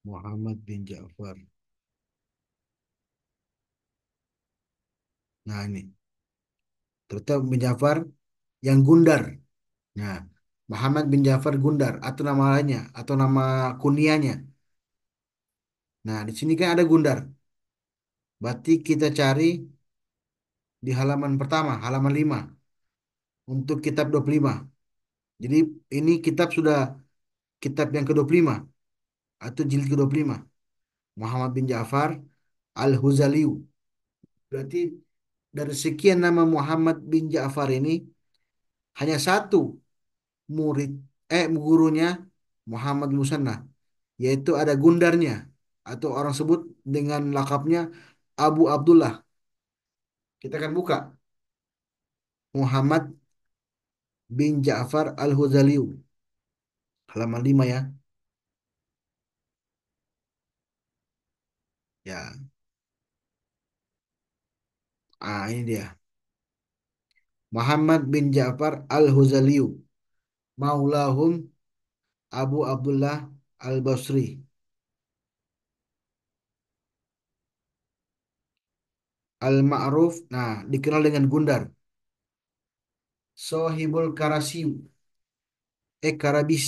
Muhammad bin Ja'far. Nah ini, ternyata bin Ja'far yang Gundar. Nah, Muhammad bin Ja'far Gundar atau nama lainnya atau nama kunianya. Nah, di sini kan ada Gundar. Berarti kita cari di halaman pertama, halaman 5 untuk kitab 25. Jadi ini kitab sudah kitab yang ke-25 atau jilid ke-25. Muhammad bin Ja'far Al-Huzaliu. Berarti dari sekian nama Muhammad bin Ja'far ini hanya satu murid gurunya Muhammad Musanna, yaitu ada Gundarnya atau orang sebut dengan lakapnya Abu Abdullah. Kita akan buka Muhammad bin Ja'far Al-Huzaliu halaman 5 ya. Ya, ini dia. Muhammad bin Ja'far Al-Huzaliu Maulahum Abu Abdullah Al-Basri. Al-Ma'ruf, nah dikenal dengan Gundar. Sohibul Karasiu, Karabis.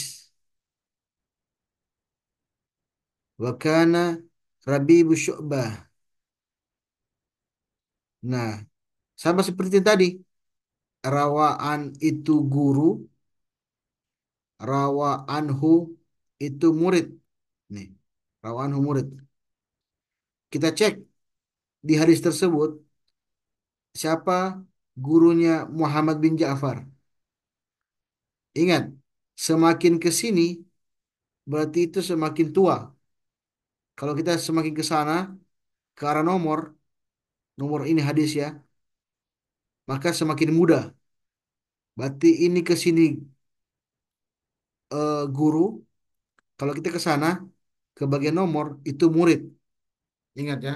Wakana Rabibu Syu'bah. Nah, sama seperti yang tadi. Rawaan itu guru, rawaanhu itu murid. Nih, rawaanhu murid. Kita cek di hadis tersebut siapa gurunya Muhammad bin Ja'far. Ingat, semakin ke sini berarti itu semakin tua. Kalau kita semakin ke sana ke arah nomor, nomor ini hadis ya, maka semakin muda. Berarti ini ke sini guru. Kalau kita ke sana ke bagian nomor itu murid. Ingat ya,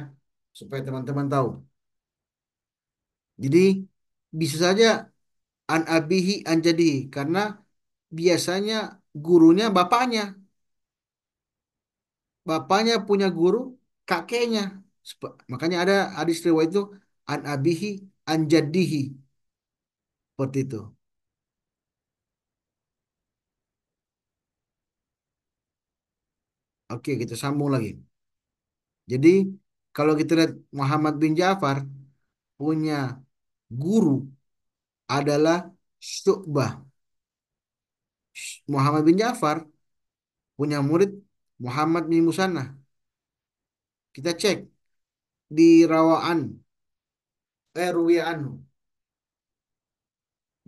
supaya teman-teman tahu. Jadi bisa saja an abihi an jadihi karena biasanya gurunya bapaknya. Bapaknya punya guru kakeknya. Makanya ada hadis riwayat itu an abihi an jaddihi seperti itu. Oke, kita sambung lagi. Jadi kalau kita lihat Muhammad bin Ja'far punya guru adalah Syu'bah. Muhammad bin Ja'far punya murid Muhammad bin Musanna. Kita cek di rawaan ruwiya anhu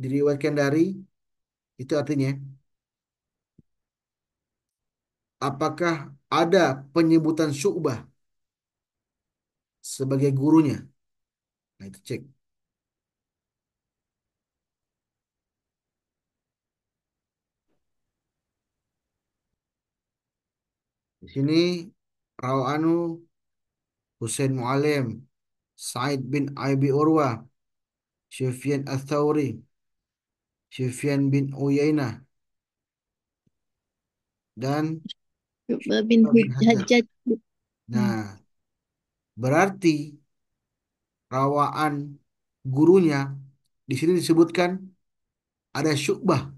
diriwayatkan dari itu artinya apakah ada penyebutan Syu'bah sebagai gurunya? Nah, itu cek. Di sini rawanu Husain Mualim, Sa'id bin Abi Urwa, Sufyan Ats-Tsauri, Sufyan bin Uyainah dan Syu'bah bin Syu'bah bin Hajjaj. Hajjaj. Hmm. Nah, berarti rawaan gurunya di sini disebutkan ada Syu'bah.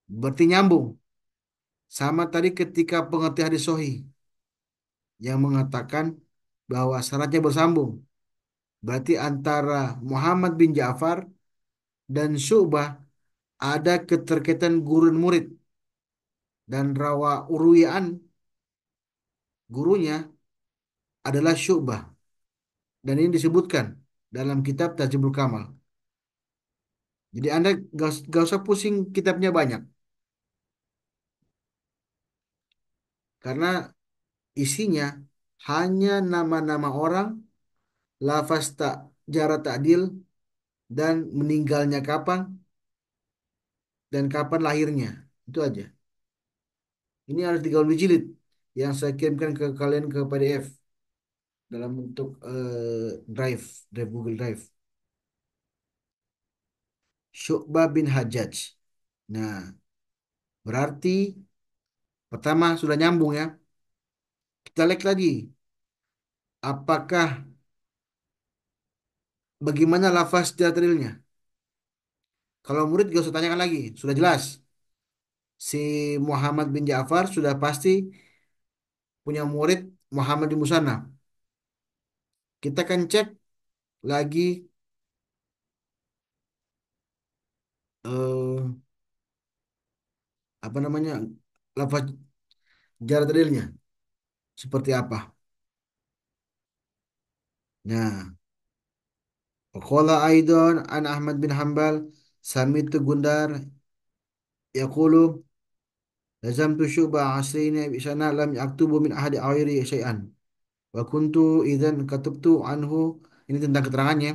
Berarti nyambung sama tadi ketika pengertian hadis sahih yang mengatakan bahwa syaratnya bersambung. Berarti antara Muhammad bin Ja'far dan Syu'bah ada keterkaitan guru dan murid dan rawa urwian gurunya adalah Syu'bah dan ini disebutkan dalam kitab Tajibul Kamal. Jadi Anda gak usah pusing kitabnya banyak karena isinya hanya nama-nama orang, lafaz tak jarak takdil, dan meninggalnya kapan, dan kapan lahirnya. Itu aja. Ini ada 30 jilid yang saya kirimkan ke kalian ke PDF dalam bentuk Drive, Drive Google Drive. Syu'bah bin Hajjaj. Nah, berarti pertama sudah nyambung ya. Kita lihat lagi. Apakah bagaimana lafaz terilnya? Kalau murid gak usah tanyakan lagi, sudah jelas. Si Muhammad bin Ja'far sudah pasti punya murid Muhammad bin Musanna. Kita akan cek lagi eh, apa namanya lafaz jar terilnya seperti apa. Nah, qala aidan an Ahmad bin Hambal sami'tu Gundar yaqulu lazamtu syu'bah asrina bi sana lam yaktubu min ahadi airi syai'an wa kuntu idzan katubtu anhu. Ini tentang keterangannya,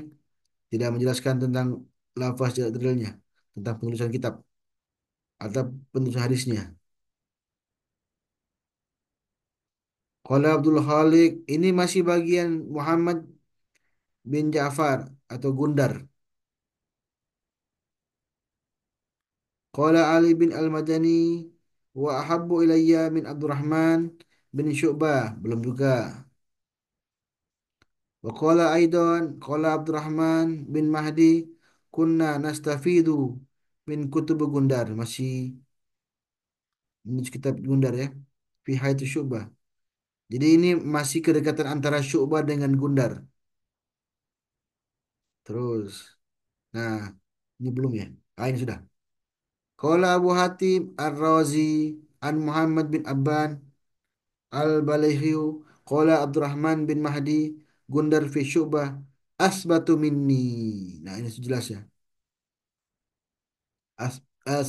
tidak menjelaskan tentang lafaz jar terilnya, tentang penulisan kitab atau penulisan hadisnya. Qala Abdul Khaliq, ini masih bagian Muhammad bin Ja'far atau Gundar. Qala Ali bin Al-Madani wa ahabbu ilayya min Abdurrahman bin Syu'bah. Belum juga. Wa qala aidan qala Abdurrahman bin Mahdi kunna nastafidu min kutub Gundar. Masih ini kitab Gundar ya. Fi hayatu Syu'bah. Jadi ini masih kedekatan antara Syu'bah dengan Gundar. Terus. Nah, ini belum ya. Ah, ini sudah. Qala Abu Hatim Ar-Razi an Muhammad bin Abban Al-Balighiyu qala Abdurrahman bin Mahdi Gundar fi Syu'bah asbatu minni. Nah, ini jelas ya.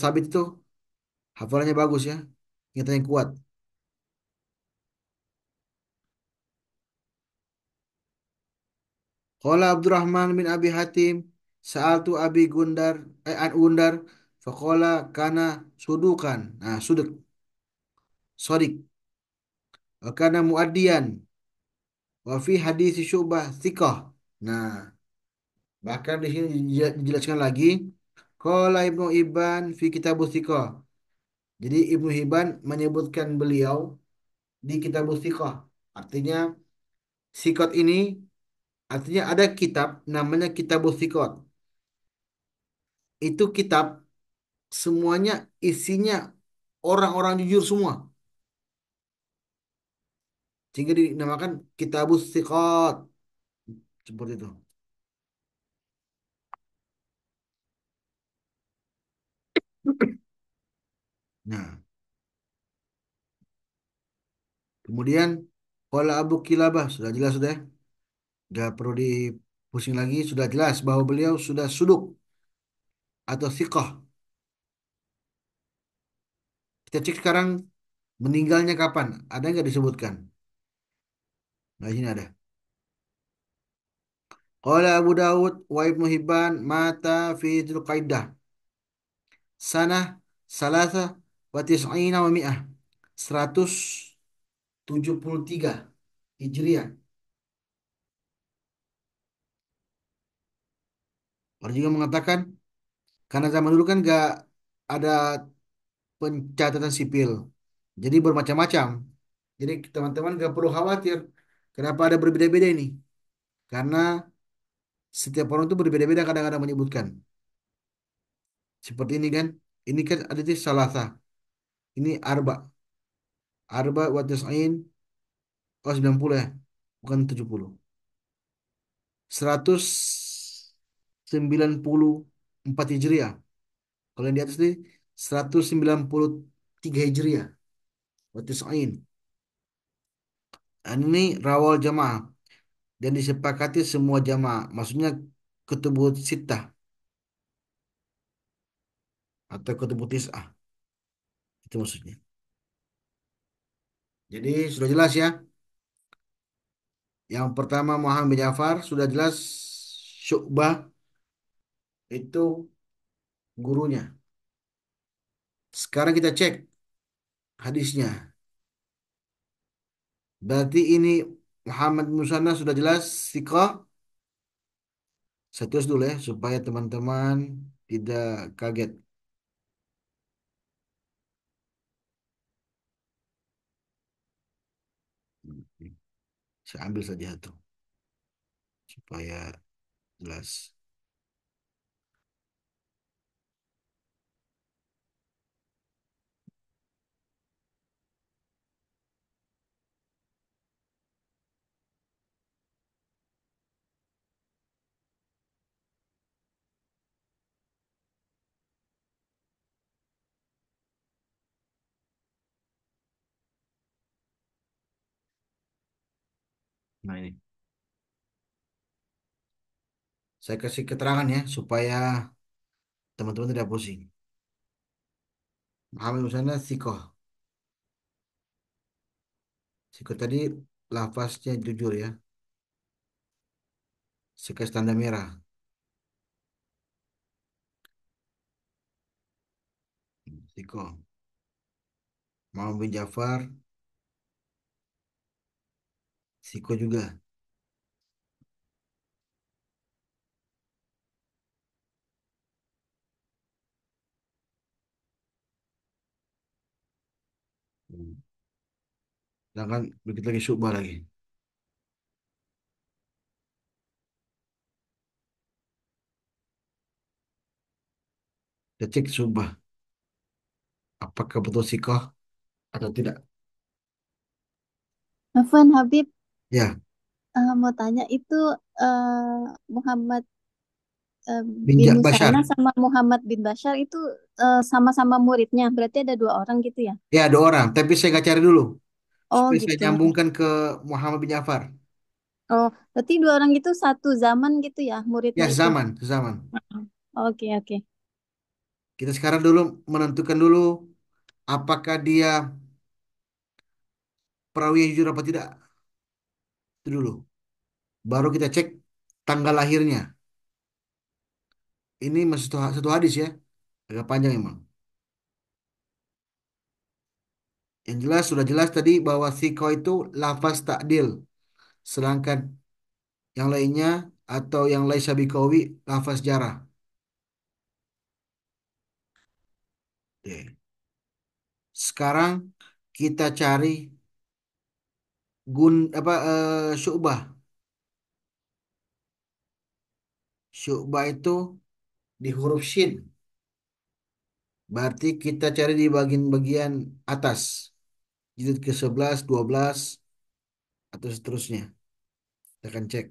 Sabit itu hafalannya bagus ya. Ingatannya kuat. Qala Abdurrahman bin Abi Hatim sa'altu Abi Gundar an Gundar faqala kana sudukan. Nah, suduk, sodik. Wa kana muaddiyan wa fi hadis Syu'bah thiqah. Nah, bahkan di sini dijelaskan lagi. Qala Ibnu Ibban fi Kitabus Thiqah. Jadi Ibnu Hibban menyebutkan beliau di Kitab Thiqah. Artinya Thiqat ini artinya ada kitab namanya Kitab Thiqat. Itu kitab semuanya isinya orang-orang jujur semua. Sehingga dinamakan Kitab Thiqat. Seperti itu. Nah, kemudian Qala Abu Kilabah sudah jelas sudah. Gak perlu dipusing lagi, sudah jelas bahwa beliau sudah suduk atau thiqah. Kita cek sekarang meninggalnya kapan? Ada nggak disebutkan? Nah, di sini ada. Qala Abu Dawud wa Ibnu Hibban mata fi Dzulqaidah sanah salasa wa tis'ina wa mi'ah 173 Hijriah. Orang juga mengatakan karena zaman dulu kan nggak ada pencatatan sipil. Jadi bermacam-macam. Jadi teman-teman nggak perlu khawatir. Kenapa ada berbeda-beda ini? Karena setiap orang itu berbeda-beda kadang-kadang menyebutkan. Seperti ini kan. Ini kan ada di salasa. Ini arba. Arba wa tis'in. Oh 90 ya. Bukan 70. 194 Hijriah. Kalau yang di atas ini 193 Hijriah. Wa tis'in. Dan ini rawal jamaah. Dan disepakati semua jamaah. Maksudnya ketubut sitah. Atau ketubut tis'ah. Itu maksudnya. Jadi sudah jelas ya. Yang pertama Muhammad bin Ja'far sudah jelas Syu'bah itu gurunya. Sekarang kita cek hadisnya. Berarti ini Muhammad bin Musanna sudah jelas siqah. Saya tulis dulu ya supaya teman-teman tidak kaget. Saya ambil saja tuh supaya jelas. Nah ini, saya kasih keterangan ya supaya teman-teman tidak pusing. Muhammad bin Musanna siqah. Siqah tadi lafaznya jujur ya. Saya kasih tanda merah. Siqah. Muhammad bin Ja'far siqah juga. Sedangkan begitu lagi Syu'bah lagi. Kita cek Syu'bah. Apakah betul siqah atau tidak? Afwan Habib, Ya, mau tanya itu Muhammad eh, bin bin Bashar. Musana sama Muhammad bin Bashar itu sama-sama muridnya. Berarti ada dua orang gitu ya? Ya, ada orang. Tapi saya nggak cari dulu. Oh Supaya saya gitu. nyambungkan ke Muhammad bin Ja'far. Oh, berarti dua orang itu satu zaman gitu ya muridnya Ya, itu. zaman, zaman. Oke, oke. Kita sekarang dulu menentukan dulu apakah dia perawi yang jujur apa tidak. Itu dulu. Baru kita cek tanggal lahirnya. Ini masih satu hadis ya. Agak panjang emang. Yang jelas sudah jelas tadi bahwa siko itu lafaz takdil. Sedangkan yang lainnya atau yang laisa biqawi lafaz jarah. Oke. Sekarang kita cari Syu'bah. Syu'bah itu di huruf shin. Berarti kita cari di bagian-bagian atas. Jilid ke 11, 12 atau seterusnya. Kita akan cek.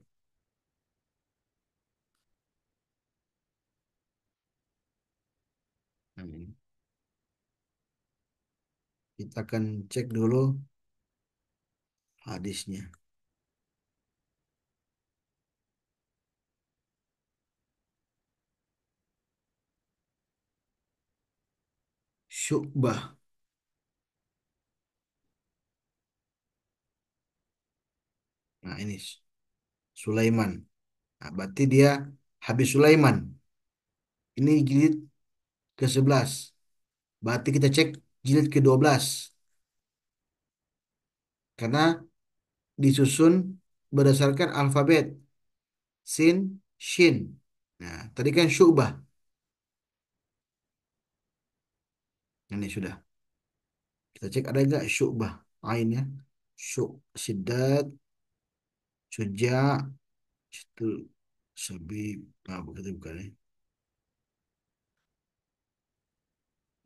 Nah, ini. Kita akan cek dulu hadisnya. Syu'bah. Nah ini Sulaiman. Nah, berarti dia habis Sulaiman. Ini jilid ke 11. Berarti kita cek jilid ke 12. Karena disusun berdasarkan alfabet. Sin, Shin. Nah, tadi kan Syu'bah. Ini sudah. Kita cek ada nggak Syu'bah. Ainnya. Syiddat, Syuja, itu Sabib. Nah, bukan ya.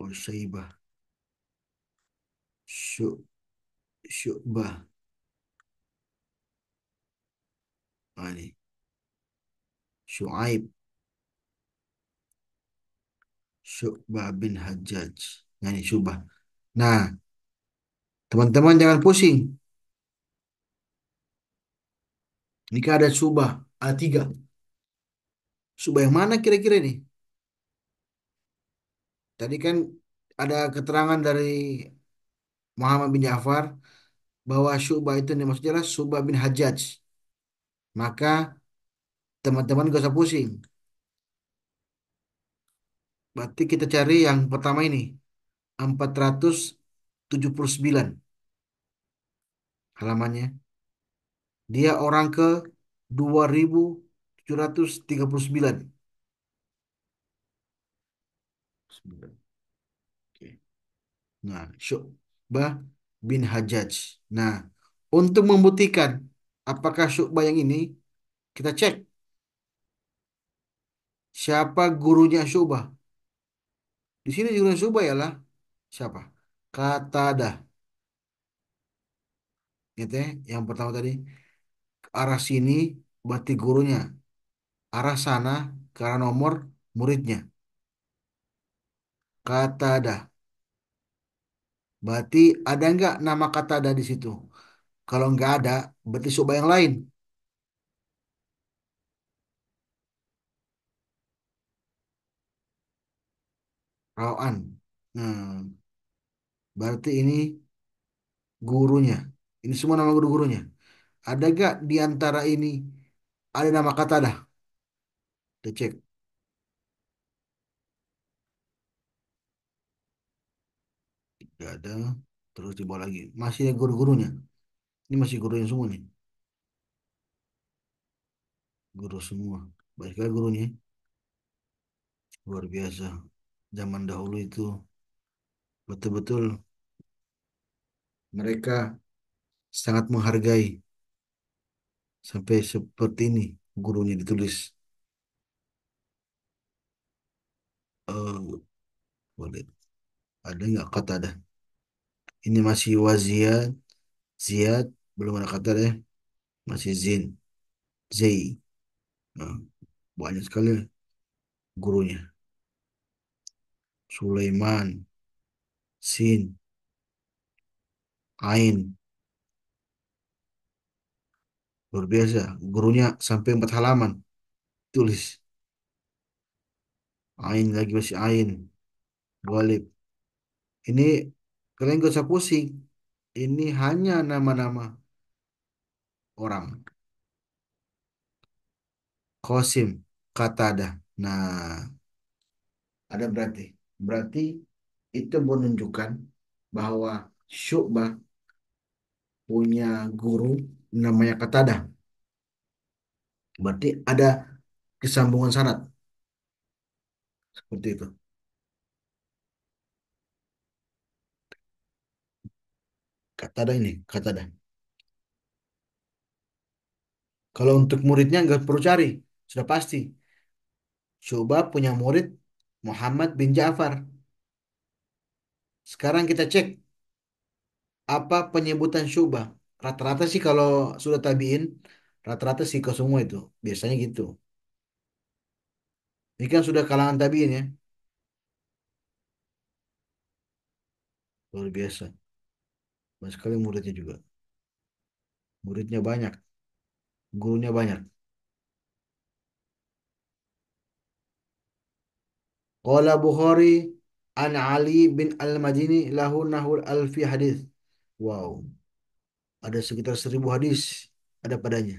Oh, Syaibah. Syu'bah. Nah, ini. Syu'aib. Syu'bah bin Hajjaj. Nah, ini Syu'bah. Nah, teman-teman jangan pusing. Ini kan ada Syu'bah. Ada tiga. Syu'bah yang mana kira-kira nih? Tadi kan ada keterangan dari Muhammad bin Ja'far bahwa Syu'bah itu maksudnya adalah Syu'bah bin Hajjaj. Maka Teman-teman gak usah pusing. Berarti kita cari yang pertama ini. 479 halamannya. Dia orang ke 2739. Oke. Nah, Syu'bah bin Hajjaj. Nah, untuk membuktikan apakah Syu'bah yang ini, kita cek siapa gurunya Syu'bah. Di sini gurunya Syu'bah ialah siapa? Katadah. Gitu ya. Yang pertama tadi, arah sini berarti gurunya. Arah sana ke arah nomor muridnya. Katadah. Berarti ada nggak nama Katadah di situ? Kalau nggak ada, berarti Syu'bah yang lain. Rawan. Nah, berarti ini gurunya. Ini semua nama guru-gurunya. Ada gak di antara ini ada nama kata dah? Kita cek. Gak ada. Terus di bawah lagi. Masih ada guru-gurunya. Ini masih guru yang semua nih. Guru semua. Baik sekali gurunya. Luar biasa. Zaman dahulu itu betul-betul mereka sangat menghargai sampai seperti ini gurunya ditulis. Eh, boleh. Ada nggak kata dah? Ini masih waziat, ziat, belum ada kata deh. Masih zin, zei. Nah, banyak sekali gurunya. Sulaiman, Sin, Ain. Luar biasa. Gurunya sampai 4 halaman. Tulis. Ain lagi masih Ain. Walid. Ini kalian gak usah pusing. Ini hanya nama-nama orang. Qasim, Qatada. Nah, ada berarti. Berarti itu menunjukkan bahwa Syu'bah punya guru namanya Qatada. Berarti ada kesambungan sanad. Seperti itu. Qatada ini, Qatada. Kalau untuk muridnya nggak perlu cari, sudah pasti. Coba punya murid Muhammad bin Ja'far. Sekarang kita cek apa penyebutan Syu'bah. Rata-rata sih kalau sudah tabiin, rata-rata sih ke semua itu. Biasanya gitu. Ini kan sudah kalangan tabiin ya. Luar biasa. Banyak sekali muridnya juga. Muridnya banyak, gurunya banyak. Qala Bukhari an Ali bin Al-Madini lahu nahul alfi hadis. Wow, ada sekitar 1.000 hadis ada padanya.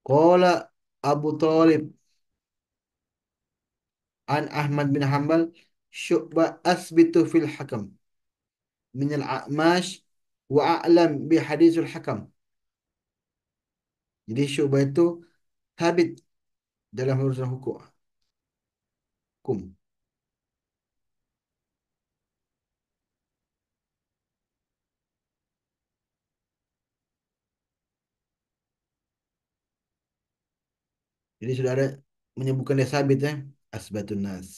Qala Abu Talib an Ahmad bin Hanbal syu'bah asbitu fil hakam min al-a'mash wa a'lam bi hadisul hakam. Jadi syu'bah itu habit dalam urusan hukum. Jadi sudah ada menyebutkan dia sabit ya. Asbatun nas.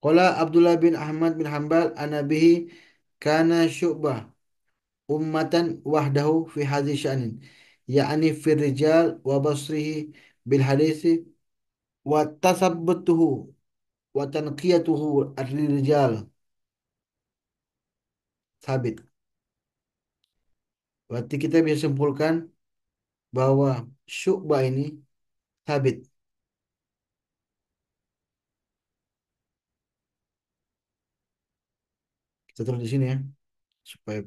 Qala Abdullah bin Ahmad bin Hanbal anabihi kana syu'bah ummatan wahdahu fi hadhi sya'nin. Ya'ni fi rijal wa basrihi bil hadisi wa tasabbutuhu wa tanqiyatuhu ar-rijal sabit. Berarti kita bisa simpulkan bahwa Syu'bah ini sabit. Kita taruh di sini ya, supaya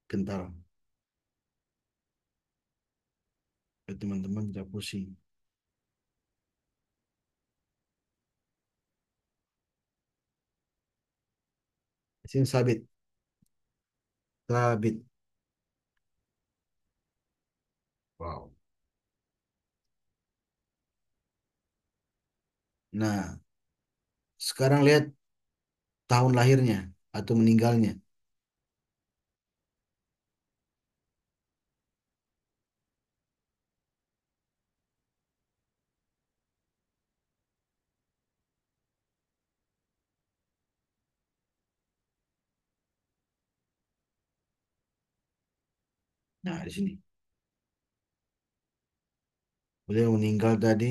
kental. Biar teman-teman tidak pusing. Di sini sabit, sabit. Wow. Nah, sekarang lihat tahun lahirnya atau meninggalnya. Nah, di sini. Beliau meninggal tadi,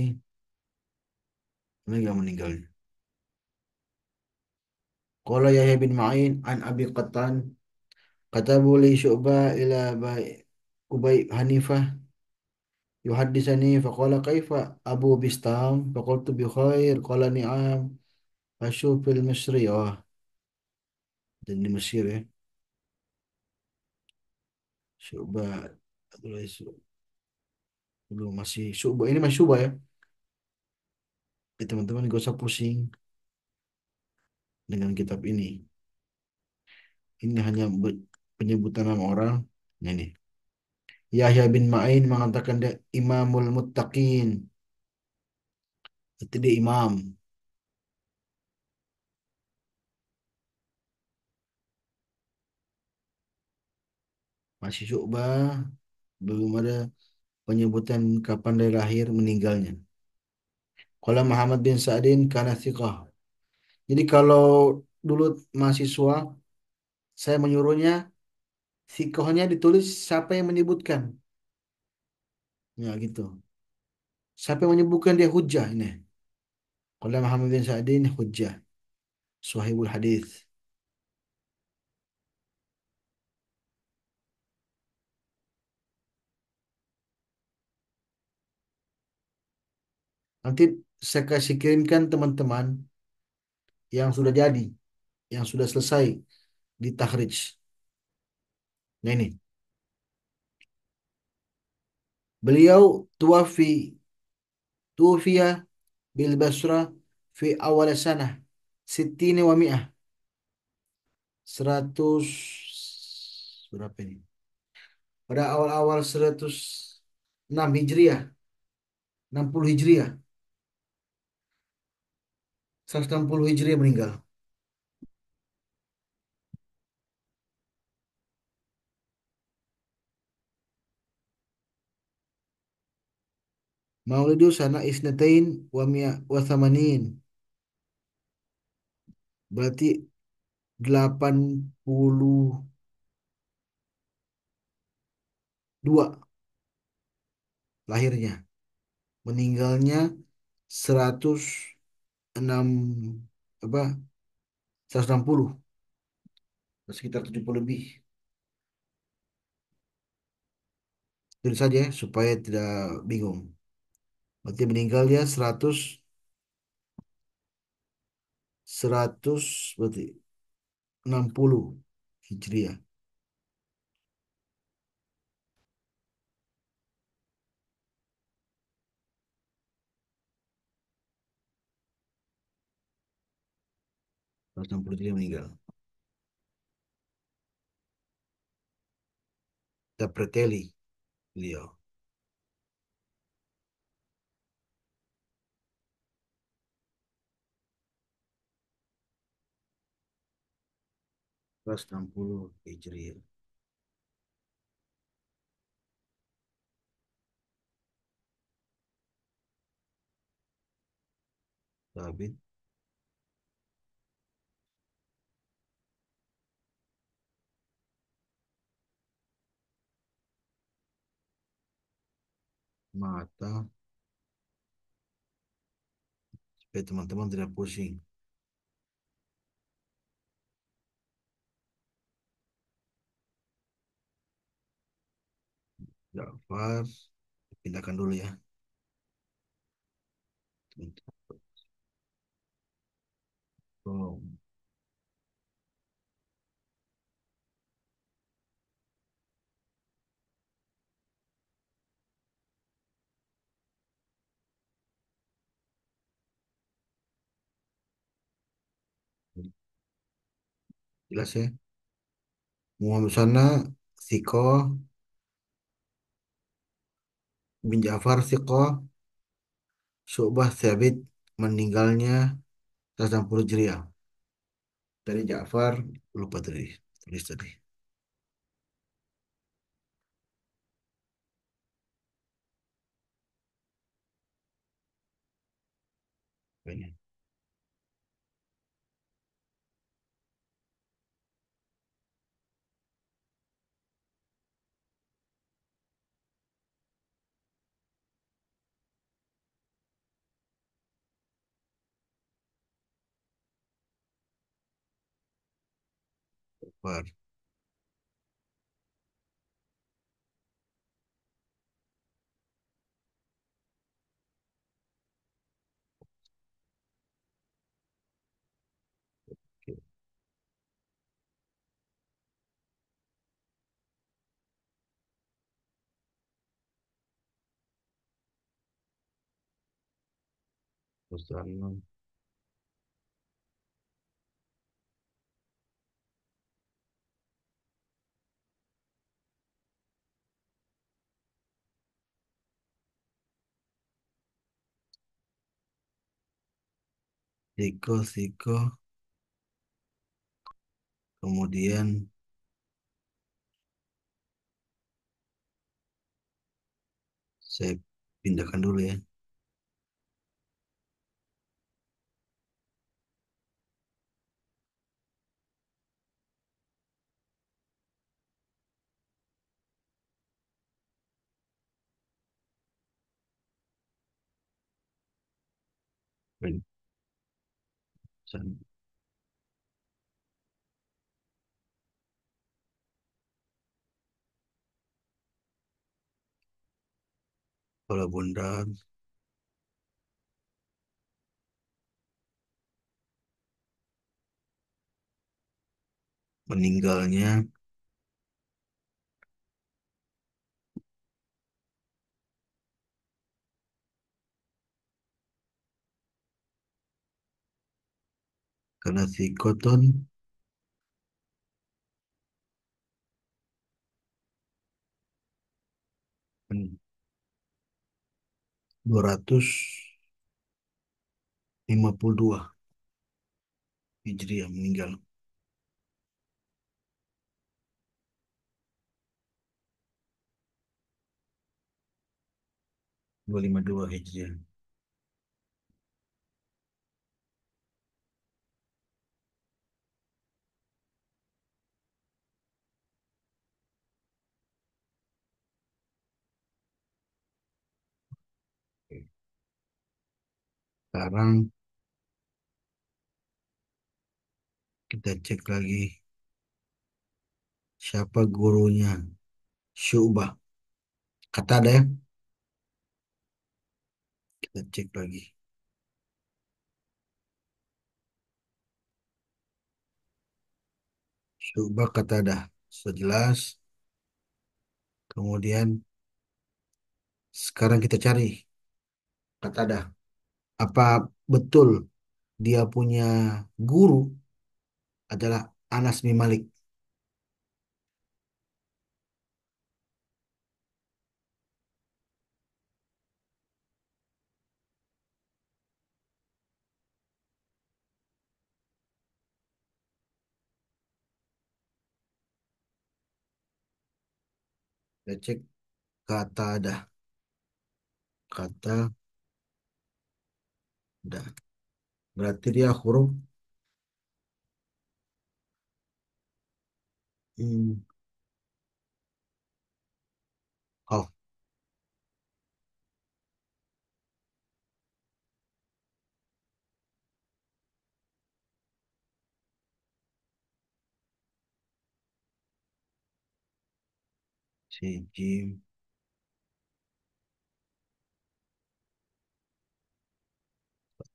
meninggal meninggalnya. Qala Yahya bin Ma'in an Abi Qattan katabu li Syu'bah ila Ubay Hanifah yuhaddisani faqala kaifa Abu Bistam faqultu bi khair qala ni'am asyuf fil Misri. Oh, dan di Mesir ya. Syu'bah belum masih Syu'bah, ini masih Syu'bah ya. Jadi teman-teman gak usah pusing dengan kitab ini. Ini hanya penyebutan nama orang. Nah, ini. Yahya bin Ma'in mengatakan dia Imamul Muttaqin. Itu dia imam. Masih Syu'bah. Belum ada penyebutan kapan dia lahir meninggalnya. Kalau Muhammad bin Sa'din karena thiqah. Jadi kalau dulu mahasiswa saya menyuruhnya thiqahnya ditulis siapa yang menyebutkan. Ya gitu. Siapa yang menyebutkan dia hujjah ini. Kalau Muhammad bin Sa'din hujjah. Sahihul hadis. Nanti saya kasih kirimkan teman-teman yang sudah jadi, yang sudah selesai di takhrij. Nah ini, beliau tuafiya bil Basra fi awal sanah sittina wa mi'ah 100 berapa ini? Pada awal-awal 106 Hijriah, 60 Hijriah, 160 Hijriah meninggal. Maulidu sana isnatain wa thamanin. Berarti 82 lahirnya. Meninggalnya 106 apa? 160, sekitar 70 lebih. Tulis saja ya, supaya tidak bingung. Berarti meninggal dia 100 berarti 60 Hijriah. 160 Hijriah meninggal. Kita preteli beliau. 160 Hijriah. Sabit mata supaya teman-teman tidak pusing. Ja'far pindahkan dulu ya. Oh, Jelas ya. Muhammad sana Siko bin Ja'far Siko Syu'bah Thabit meninggalnya 160 Hijriah. Dari Ja'far lupa tadi tulis tadi. Kayaknya. Ja'far. Oke. Sana Siko kemudian saya pindahkan dulu ya. Sana. Kalau Bunda meninggalnya karena Sikoton 252 Hijriah meninggal. 252 Hijriah. Sekarang kita cek lagi siapa gurunya Syu'bah. Kata ada ya? Kita cek lagi. Syu'bah kata ada. Sejelas. Kemudian sekarang kita cari kata ada. Apa betul dia punya guru adalah Anas bin Malik? Kita cek kata ada. Kata ada. Berarti dia huruf hmm, qaf. Si jim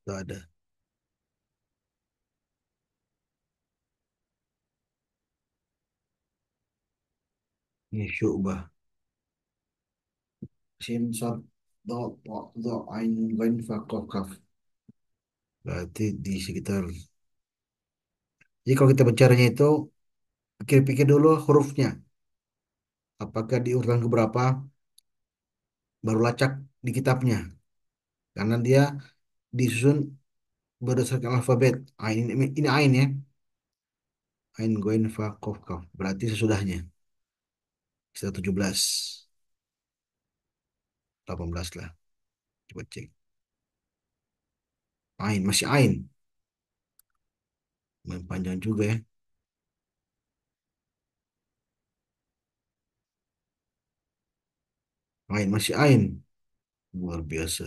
kata ada. Ini Syu'bah. Shin Sad Do Po Do Ain Ghain Fa Qaf Kaf. Berarti di sekitar Jadi kalau kita bicaranya itu, pikir-pikir dulu hurufnya. Apakah di urutan keberapa, baru lacak di kitabnya. Karena dia disusun berdasarkan alfabet. Ini ain ya. Ain, goin, fa, kof, kaf. Berarti sesudahnya. Setelah 17, 18 lah. Coba cek. Ain, masih ain. Lumayan panjang juga ya. Ain, masih ain. Luar biasa.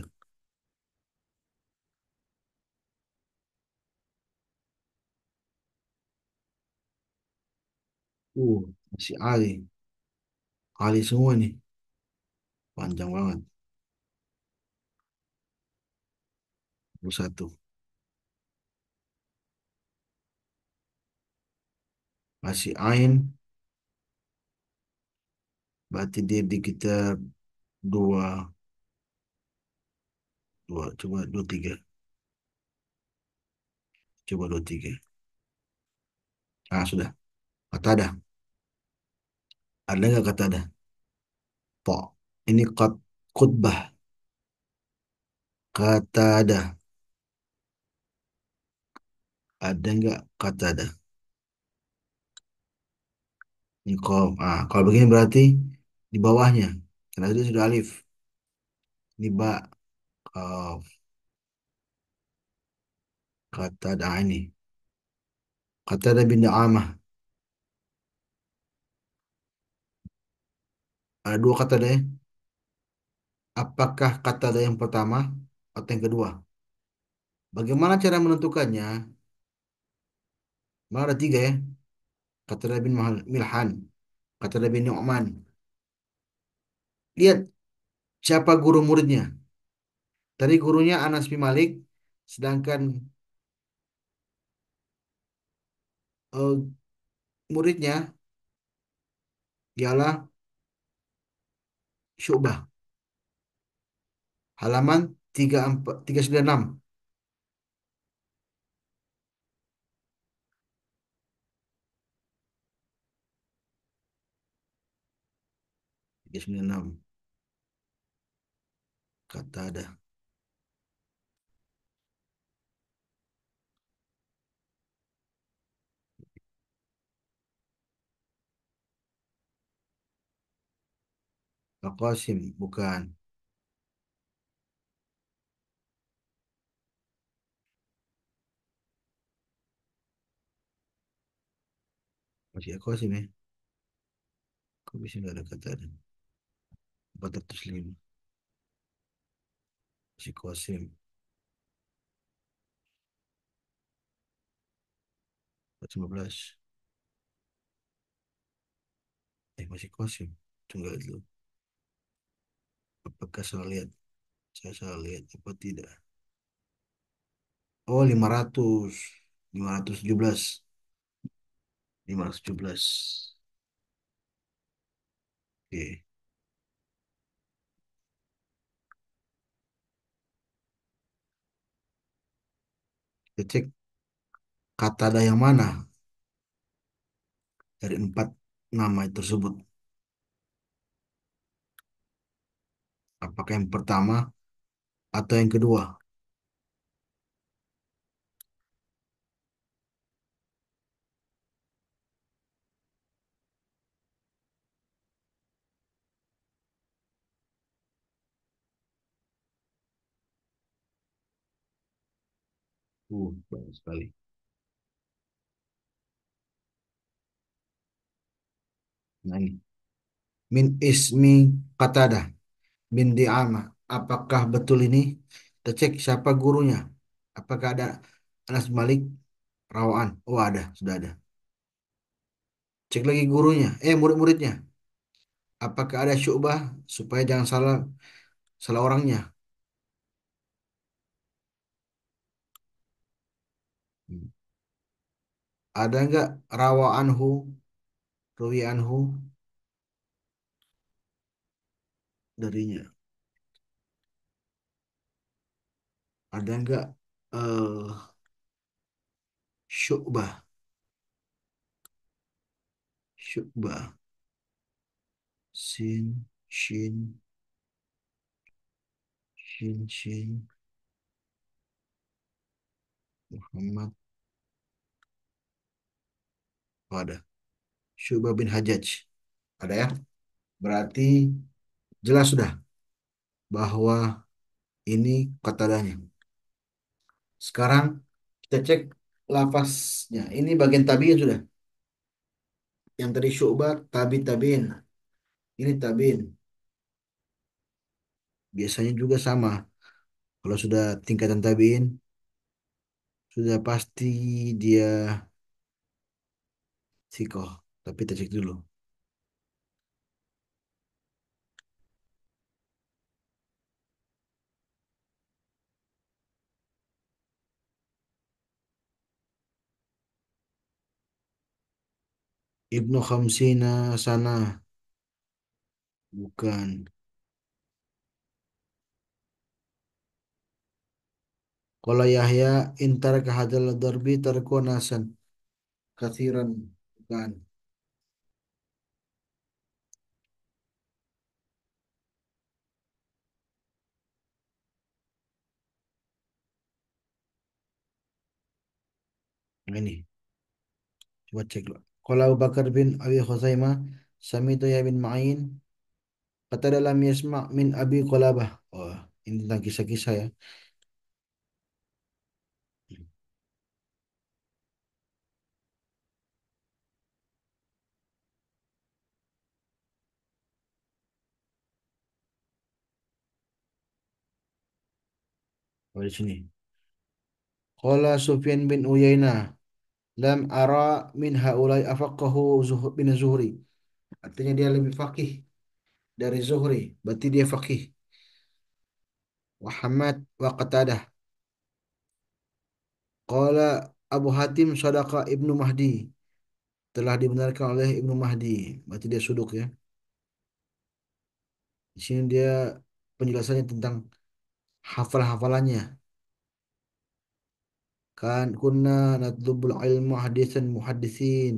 Uh, masih ali. Ali semua nih. Panjang banget. 21. Masih ain. Berarti dia di kita dua, dua, coba dua tiga, coba dua tiga. Ah sudah, kata ada, nggak kata ada? Po, ini khutbah, kata ada nggak kata ada? Ini kom, kalau begini berarti di bawahnya, karena itu sudah alif, ini ba, kof, kata ada ini, kata ada bin amah, ada dua kata ada ya. Apakah kata ada yang pertama atau yang kedua? Bagaimana cara menentukannya? Malah ada tiga ya. Kata ada bin Milhan, kata ada bin Nu'man. Lihat siapa guru muridnya. Tadi gurunya Anas bin Malik, sedangkan eh, muridnya ialah Syu'bah. Halaman 394, 396. 396. Kata ada. Al-Qasim, bukan. Masih Al-Qasim ya. Kok bisa nggak ada kata ada? 405. Masih Qasim. 415. Masih Qasim. Tunggu dulu. Apakah salah lihat? Saya salah lihat apa tidak? Oh, 500. 517. 517. Oke. Kita cek kata ada yang mana dari empat nama tersebut. Apakah yang pertama atau yang kedua? Banyak sekali. Nah ini. Min ismi Qatadah bin Di'amah. Apakah betul ini? Kita cek siapa gurunya. Apakah ada Anas Malik Rawaan? Oh ada, sudah ada. Cek lagi gurunya. Murid-muridnya. Apakah ada Syu'bah? Supaya jangan salah salah orangnya. Hmm. Ada nggak Rawa anhu, Rawi anhu darinya? Ada nggak eh Syu'bah? Syu'bah. Sin, Shin, Shin. Muhammad. Oh, ada. Syu'bah bin Hajjaj. Ada ya? Berarti jelas sudah bahwa ini katadanya. Sekarang kita cek lafaznya. Ini bagian tabiin sudah. Yang tadi Syu'bah tabiin. Ini tabiin. Biasanya juga sama. Kalau sudah tingkatan tabiin, sudah pasti dia sikoh. Tapi kita cek dulu. Ibnu Khamsina sana. Bukan. Kalau Yahya intar kahadal darbi tarkonasan. Kathiran. Bukan. Nah, ini. Coba cek dulu. Kalau Abu Bakar bin Abi Khuzaimah. Sami itu ya bin Ma'in. Kata dalam yasma' min Abi Qulabah. Oh, ini tentang kisah-kisah ya. Oh, di sini. Qala Sufyan bin Uyainah. Lam ara min haulai afaqahu bin Zuhri. Artinya dia lebih faqih dari Zuhri. Berarti dia faqih. Muhammad wa Qatadah. Qala Abu Hatim Sadaqa Ibnu Mahdi. Telah dibenarkan oleh Ibnu Mahdi. Berarti dia suduk ya. Di sini dia penjelasannya tentang hafal-hafalannya. Kan kunna natlubul ilmu hadisan muhaddisin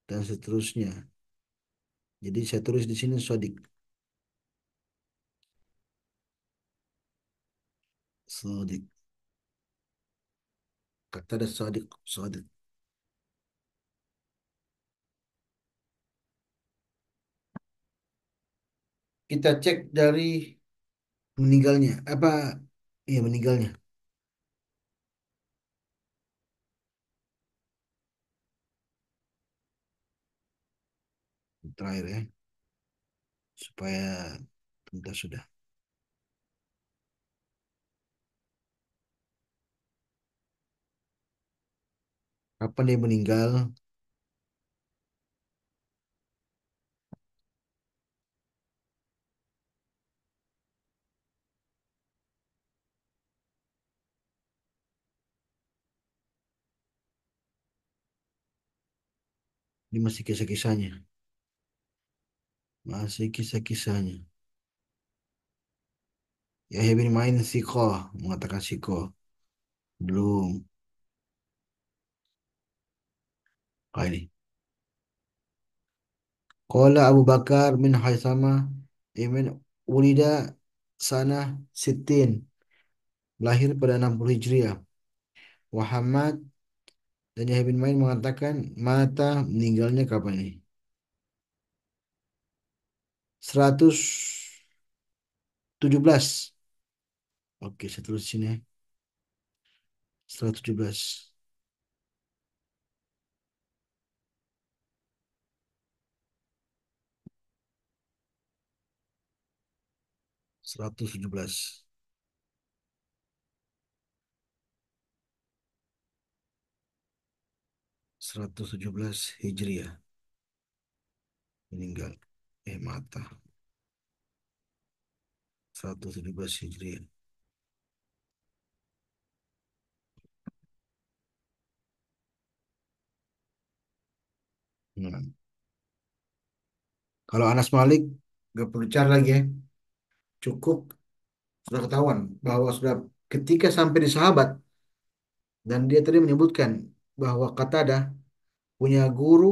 dan seterusnya. Jadi saya tulis di sini sodik. Sodik. Kata ada sodik. Sodik. Kita cek dari meninggalnya. Apa? Iya meninggalnya. Terakhir ya. Supaya tuntas sudah. Kapan dia meninggal? Ini masih kisah-kisahnya. Masih kisah-kisahnya. Yahya bin Ma'in Sikoh. Mengatakan Sikoh. Belum. Ah, ini. Qala Abu Bakar min Haithama Imin Ulida sana Sitin. Lahir pada 60 Hijriah. Muhammad dan Yahya bin Ma'in mengatakan mata meninggalnya kapan ini? 117. Oke, saya tulis sini. 117. 117. 117 Hijriah meninggal. Mata. 117 Hijriah. Nah, kalau Anas Malik gak perlu cari lagi ya. Cukup sudah ketahuan bahwa sudah ketika sampai di sahabat dan dia tadi menyebutkan bahwa Qatadah punya guru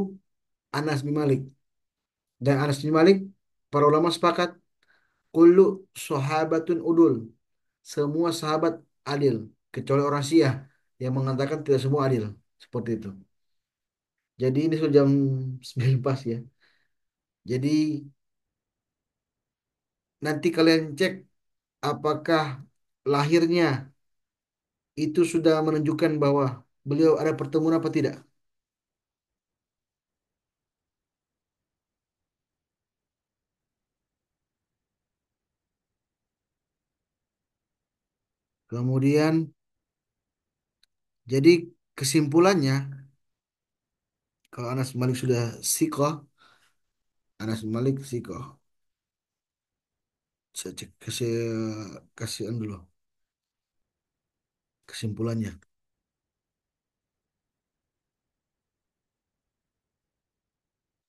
Anas bin Malik. Dan Anas bin Malik, para ulama sepakat, kullu sahabatun udul. Semua sahabat adil. Kecuali orang Syiah yang mengatakan tidak semua adil. Seperti itu. Jadi ini sudah jam 9 pas ya. Jadi nanti kalian cek apakah lahirnya itu sudah menunjukkan bahwa beliau ada pertemuan apa tidak. Kemudian jadi kesimpulannya kalau Anas bin Malik sudah sikoh, Anas bin Malik sikoh. Saya cek kasihan dulu kesimpulannya.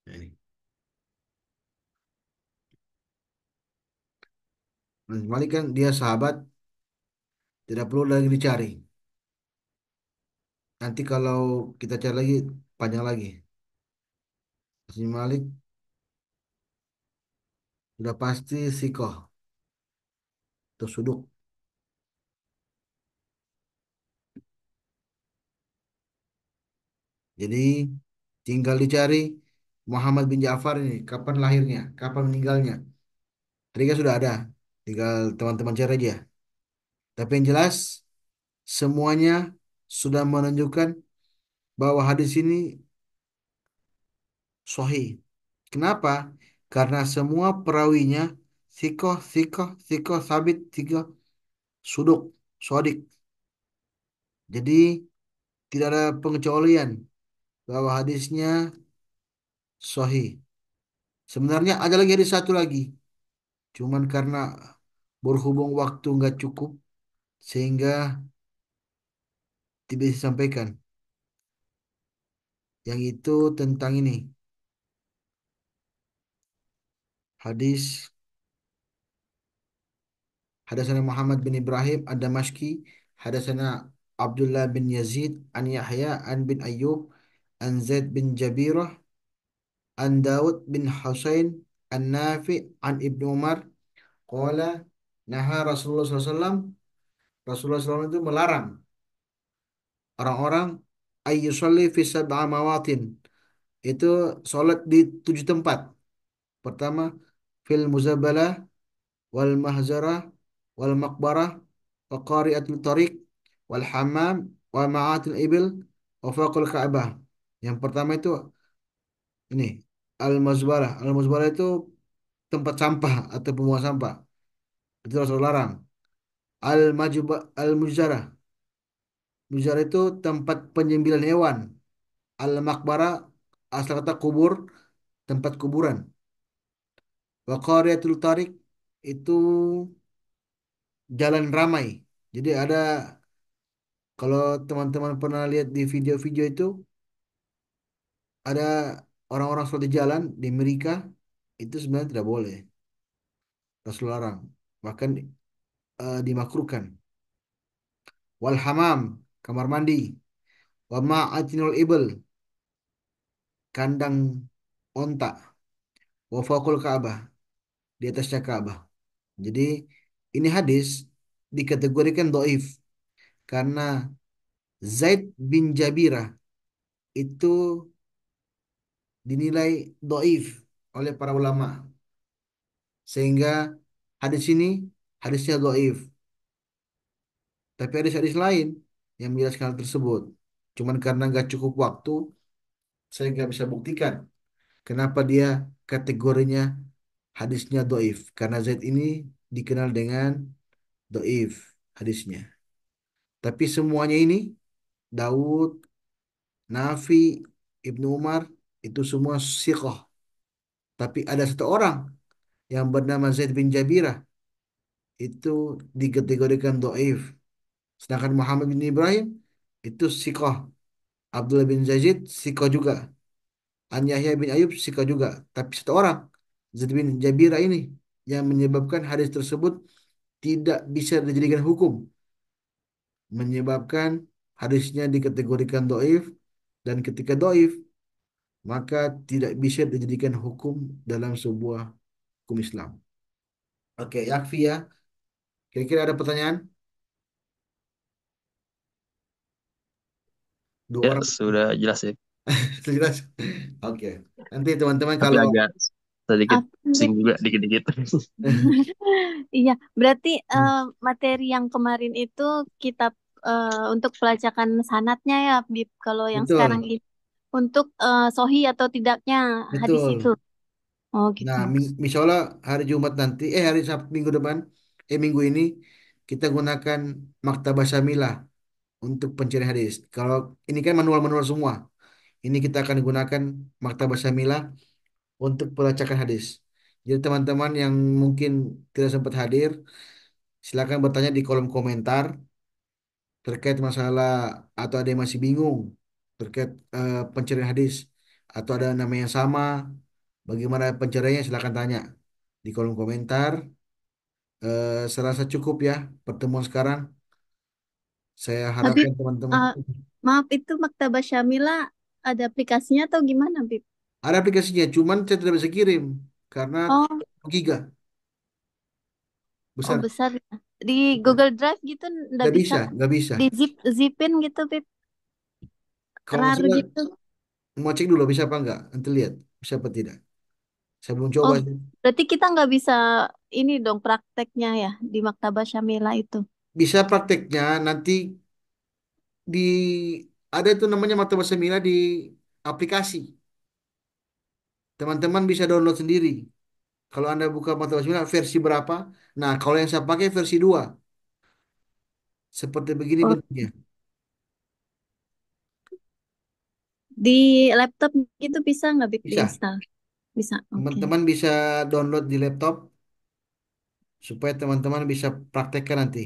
Nah, ini. Anas bin Malik kan dia sahabat, tidak perlu lagi dicari. Nanti kalau kita cari lagi panjang lagi. Anas bin Malik sudah pasti sikoh atau suduk. Jadi tinggal dicari Muhammad bin Ja'far ini kapan lahirnya, kapan meninggalnya. Tadi kan sudah ada, tinggal teman-teman cari aja. Tapi yang jelas semuanya sudah menunjukkan bahwa hadis ini sahih. Kenapa? Karena semua perawinya sikoh, sikoh, sikoh, sabit, sikoh, suduk, sodik. Jadi tidak ada pengecualian bahwa hadisnya sahih. Sebenarnya ada lagi hadis satu lagi. Cuman karena berhubung waktu nggak cukup sehingga tidak disampaikan. Yang itu tentang ini. Hadis Hadatsana Muhammad bin Ibrahim Ad-Damashqi, hadatsana Abdullah bin Yazid an Yahya an bin Ayyub an Zaid bin Jabirah an Dawud bin Husain an Nafi an Ibnu Umar qala naha Rasulullah SAW. Rasulullah SAW itu melarang orang-orang ayyusalli fi sab'a mawatin, itu sholat di 7 tempat. Pertama, fil muzabbalah wal mahzarah wal maqbarah wa qari'atul tariq wal hammam wa ma'atil ibil wa faqul ka'bah. Yang pertama itu ini al-mazbalah. Al-mazbalah itu tempat sampah atau pembuangan sampah. Itu Rasul larang. Al-mujzarah. Mujzarah itu tempat penyembelihan hewan. Al-maqbarah asal kata kubur, tempat kuburan. Wa qari'atul tariq itu jalan ramai. Jadi ada, kalau teman-teman pernah lihat di video-video itu, ada orang-orang sholat di jalan di Amerika, itu sebenarnya tidak boleh. Rasul larang. Bahkan dimakruhkan. Wal hamam, kamar mandi. Wa ma'atinul ibl, kandang onta. Wa faqul Ka'bah, di atasnya Ka'bah. Jadi ini hadis dikategorikan doif karena Zaid bin Jabirah itu dinilai doif oleh para ulama, sehingga hadis ini hadisnya doif. Tapi hadis-hadis lain yang menjelaskan hal tersebut. Cuman karena nggak cukup waktu, saya nggak bisa buktikan kenapa dia kategorinya hadisnya doif. Karena Zaid ini dikenal dengan doif hadisnya. Tapi semuanya ini, Daud, Nafi, Ibnu Umar, itu semua siqah. Tapi ada satu orang yang bernama Zaid bin Jabirah, itu dikategorikan doif. Sedangkan Muhammad bin Ibrahim itu siqah. Abdullah bin Zaid siqah juga. An Yahya bin Ayub siqah juga. Tapi satu orang, Zaid bin Jabirah ini, yang menyebabkan hadis tersebut tidak bisa dijadikan hukum. Menyebabkan hadisnya dikategorikan doif. Dan ketika doif, maka tidak bisa dijadikan hukum dalam sebuah hukum Islam. Oke, yakfi ya. Kira-kira ada pertanyaan? Dua Ya, orang. sudah jelas ya. Jelas. Oke. Nanti teman-teman Tapi kalau agak sedikit Apa, pusing Bib? juga dikit-dikit. Iya, berarti materi yang kemarin itu kitab untuk pelacakan sanatnya ya, Bib. Kalau yang sekarang betul, ini untuk sohi atau tidaknya hadis itu. betul. Oh Nah, gitu. misalnya hari Jumat nanti, hari Sabtu minggu depan, minggu ini kita gunakan Maktabah Syamilah untuk pencarian hadis. Kalau ini kan manual-manual semua. Ini kita akan gunakan Maktabah Syamilah untuk pelacakan hadis. Jadi teman-teman yang mungkin tidak sempat hadir, silakan bertanya di kolom komentar terkait masalah atau ada yang masih bingung terkait pencarian hadis atau ada nama yang sama, bagaimana pencariannya silakan tanya di kolom komentar. Saya rasa cukup ya pertemuan sekarang. Saya Habib, harapkan teman-teman eh, maaf itu Maktabah Syamila ada aplikasinya atau gimana, Bib? ada aplikasinya, cuman saya tidak bisa kirim karena Oh, giga oh besar. besar ya. Di Google Drive gitu nggak Nggak bisa bisa, nggak bisa. di zipin gitu, Bib. Kalau nggak RAR salah gitu. mau cek dulu bisa apa enggak, nanti lihat bisa apa tidak. Saya belum coba Oh, sih. berarti kita nggak bisa ini dong prakteknya ya di Maktabah Syamila itu. Bisa prakteknya nanti di ada itu namanya Maktabah Semila di aplikasi. Teman-teman bisa download sendiri. Kalau Anda buka Maktabah Semila versi berapa? Nah, kalau yang saya pakai versi 2 seperti begini Oh, bentuknya. di laptop gitu bisa nggak Bib Bisa. diinstal? Bisa. Oke. Teman-teman bisa download di laptop supaya teman-teman bisa praktekkan nanti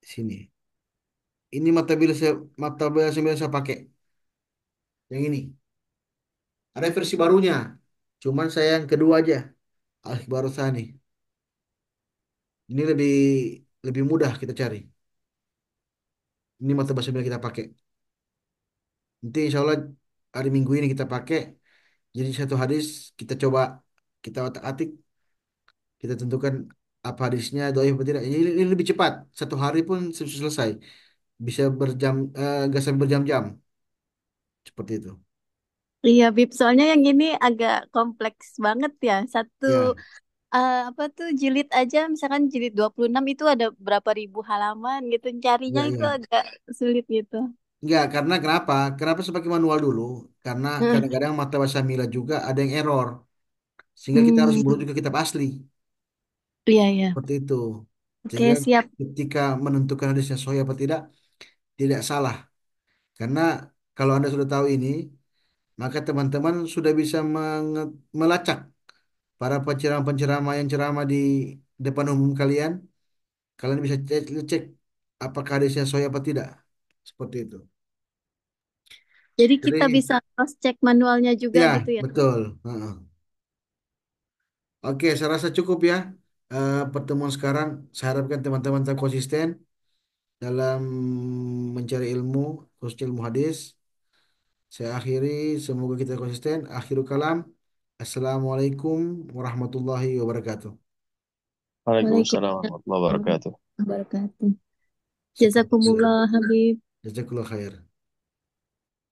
di sini. Ini Maktabah Semila saya pakai. Yang ini. Ada versi barunya. Cuman saya yang kedua aja. Al-Ikhbarus Tsani. Ini lebih lebih mudah kita cari. Ini mata bahasa yang kita pakai. Nanti insya Allah hari Minggu ini kita pakai. Jadi satu hadis kita coba kita otak-atik, kita tentukan apa hadisnya, doa apa tidak. Ini lebih cepat. Satu hari pun selesai. Bisa nggak sampai berjam-jam. Seperti itu. Iya, Bib. Soalnya yang ini agak kompleks banget ya. Satu Ya, apa tuh jilid aja, misalkan jilid 26 itu ada berapa ribu halaman gitu. Carinya ya, itu ya. agak sulit gitu. Enggak, karena kenapa? Kenapa saya pakai manual dulu? Karena kadang-kadang mata bahasa Mila juga ada yang error. Sehingga kita harus Hmm, merujuk ke kitab asli. iya, iya. Seperti itu. Sehingga Oke, siap. ketika menentukan hadisnya sahih apa tidak salah. Karena kalau Anda sudah tahu ini, maka teman-teman sudah bisa melacak para penceramah-penceramah yang ceramah di depan umum kalian. Kalian bisa cek apakah hadisnya sahih apa tidak. Seperti itu. Jadi kita Jadi, bisa cross check manualnya juga ya, gitu ya. betul. Heeh. Oke, saya rasa cukup ya pertemuan sekarang. Saya harapkan teman-teman tetap konsisten dalam mencari ilmu, khususnya ilmu hadis. Saya akhiri, semoga kita konsisten. Akhirul kalam. Assalamualaikum warahmatullahi wabarakatuh. Waalaikumsalam Waalaikumsalam warahmatullahi wabarakatuh. warahmatullahi wabarakatuh. Syukur. Jazakumullah Habib. Jazakallah khair.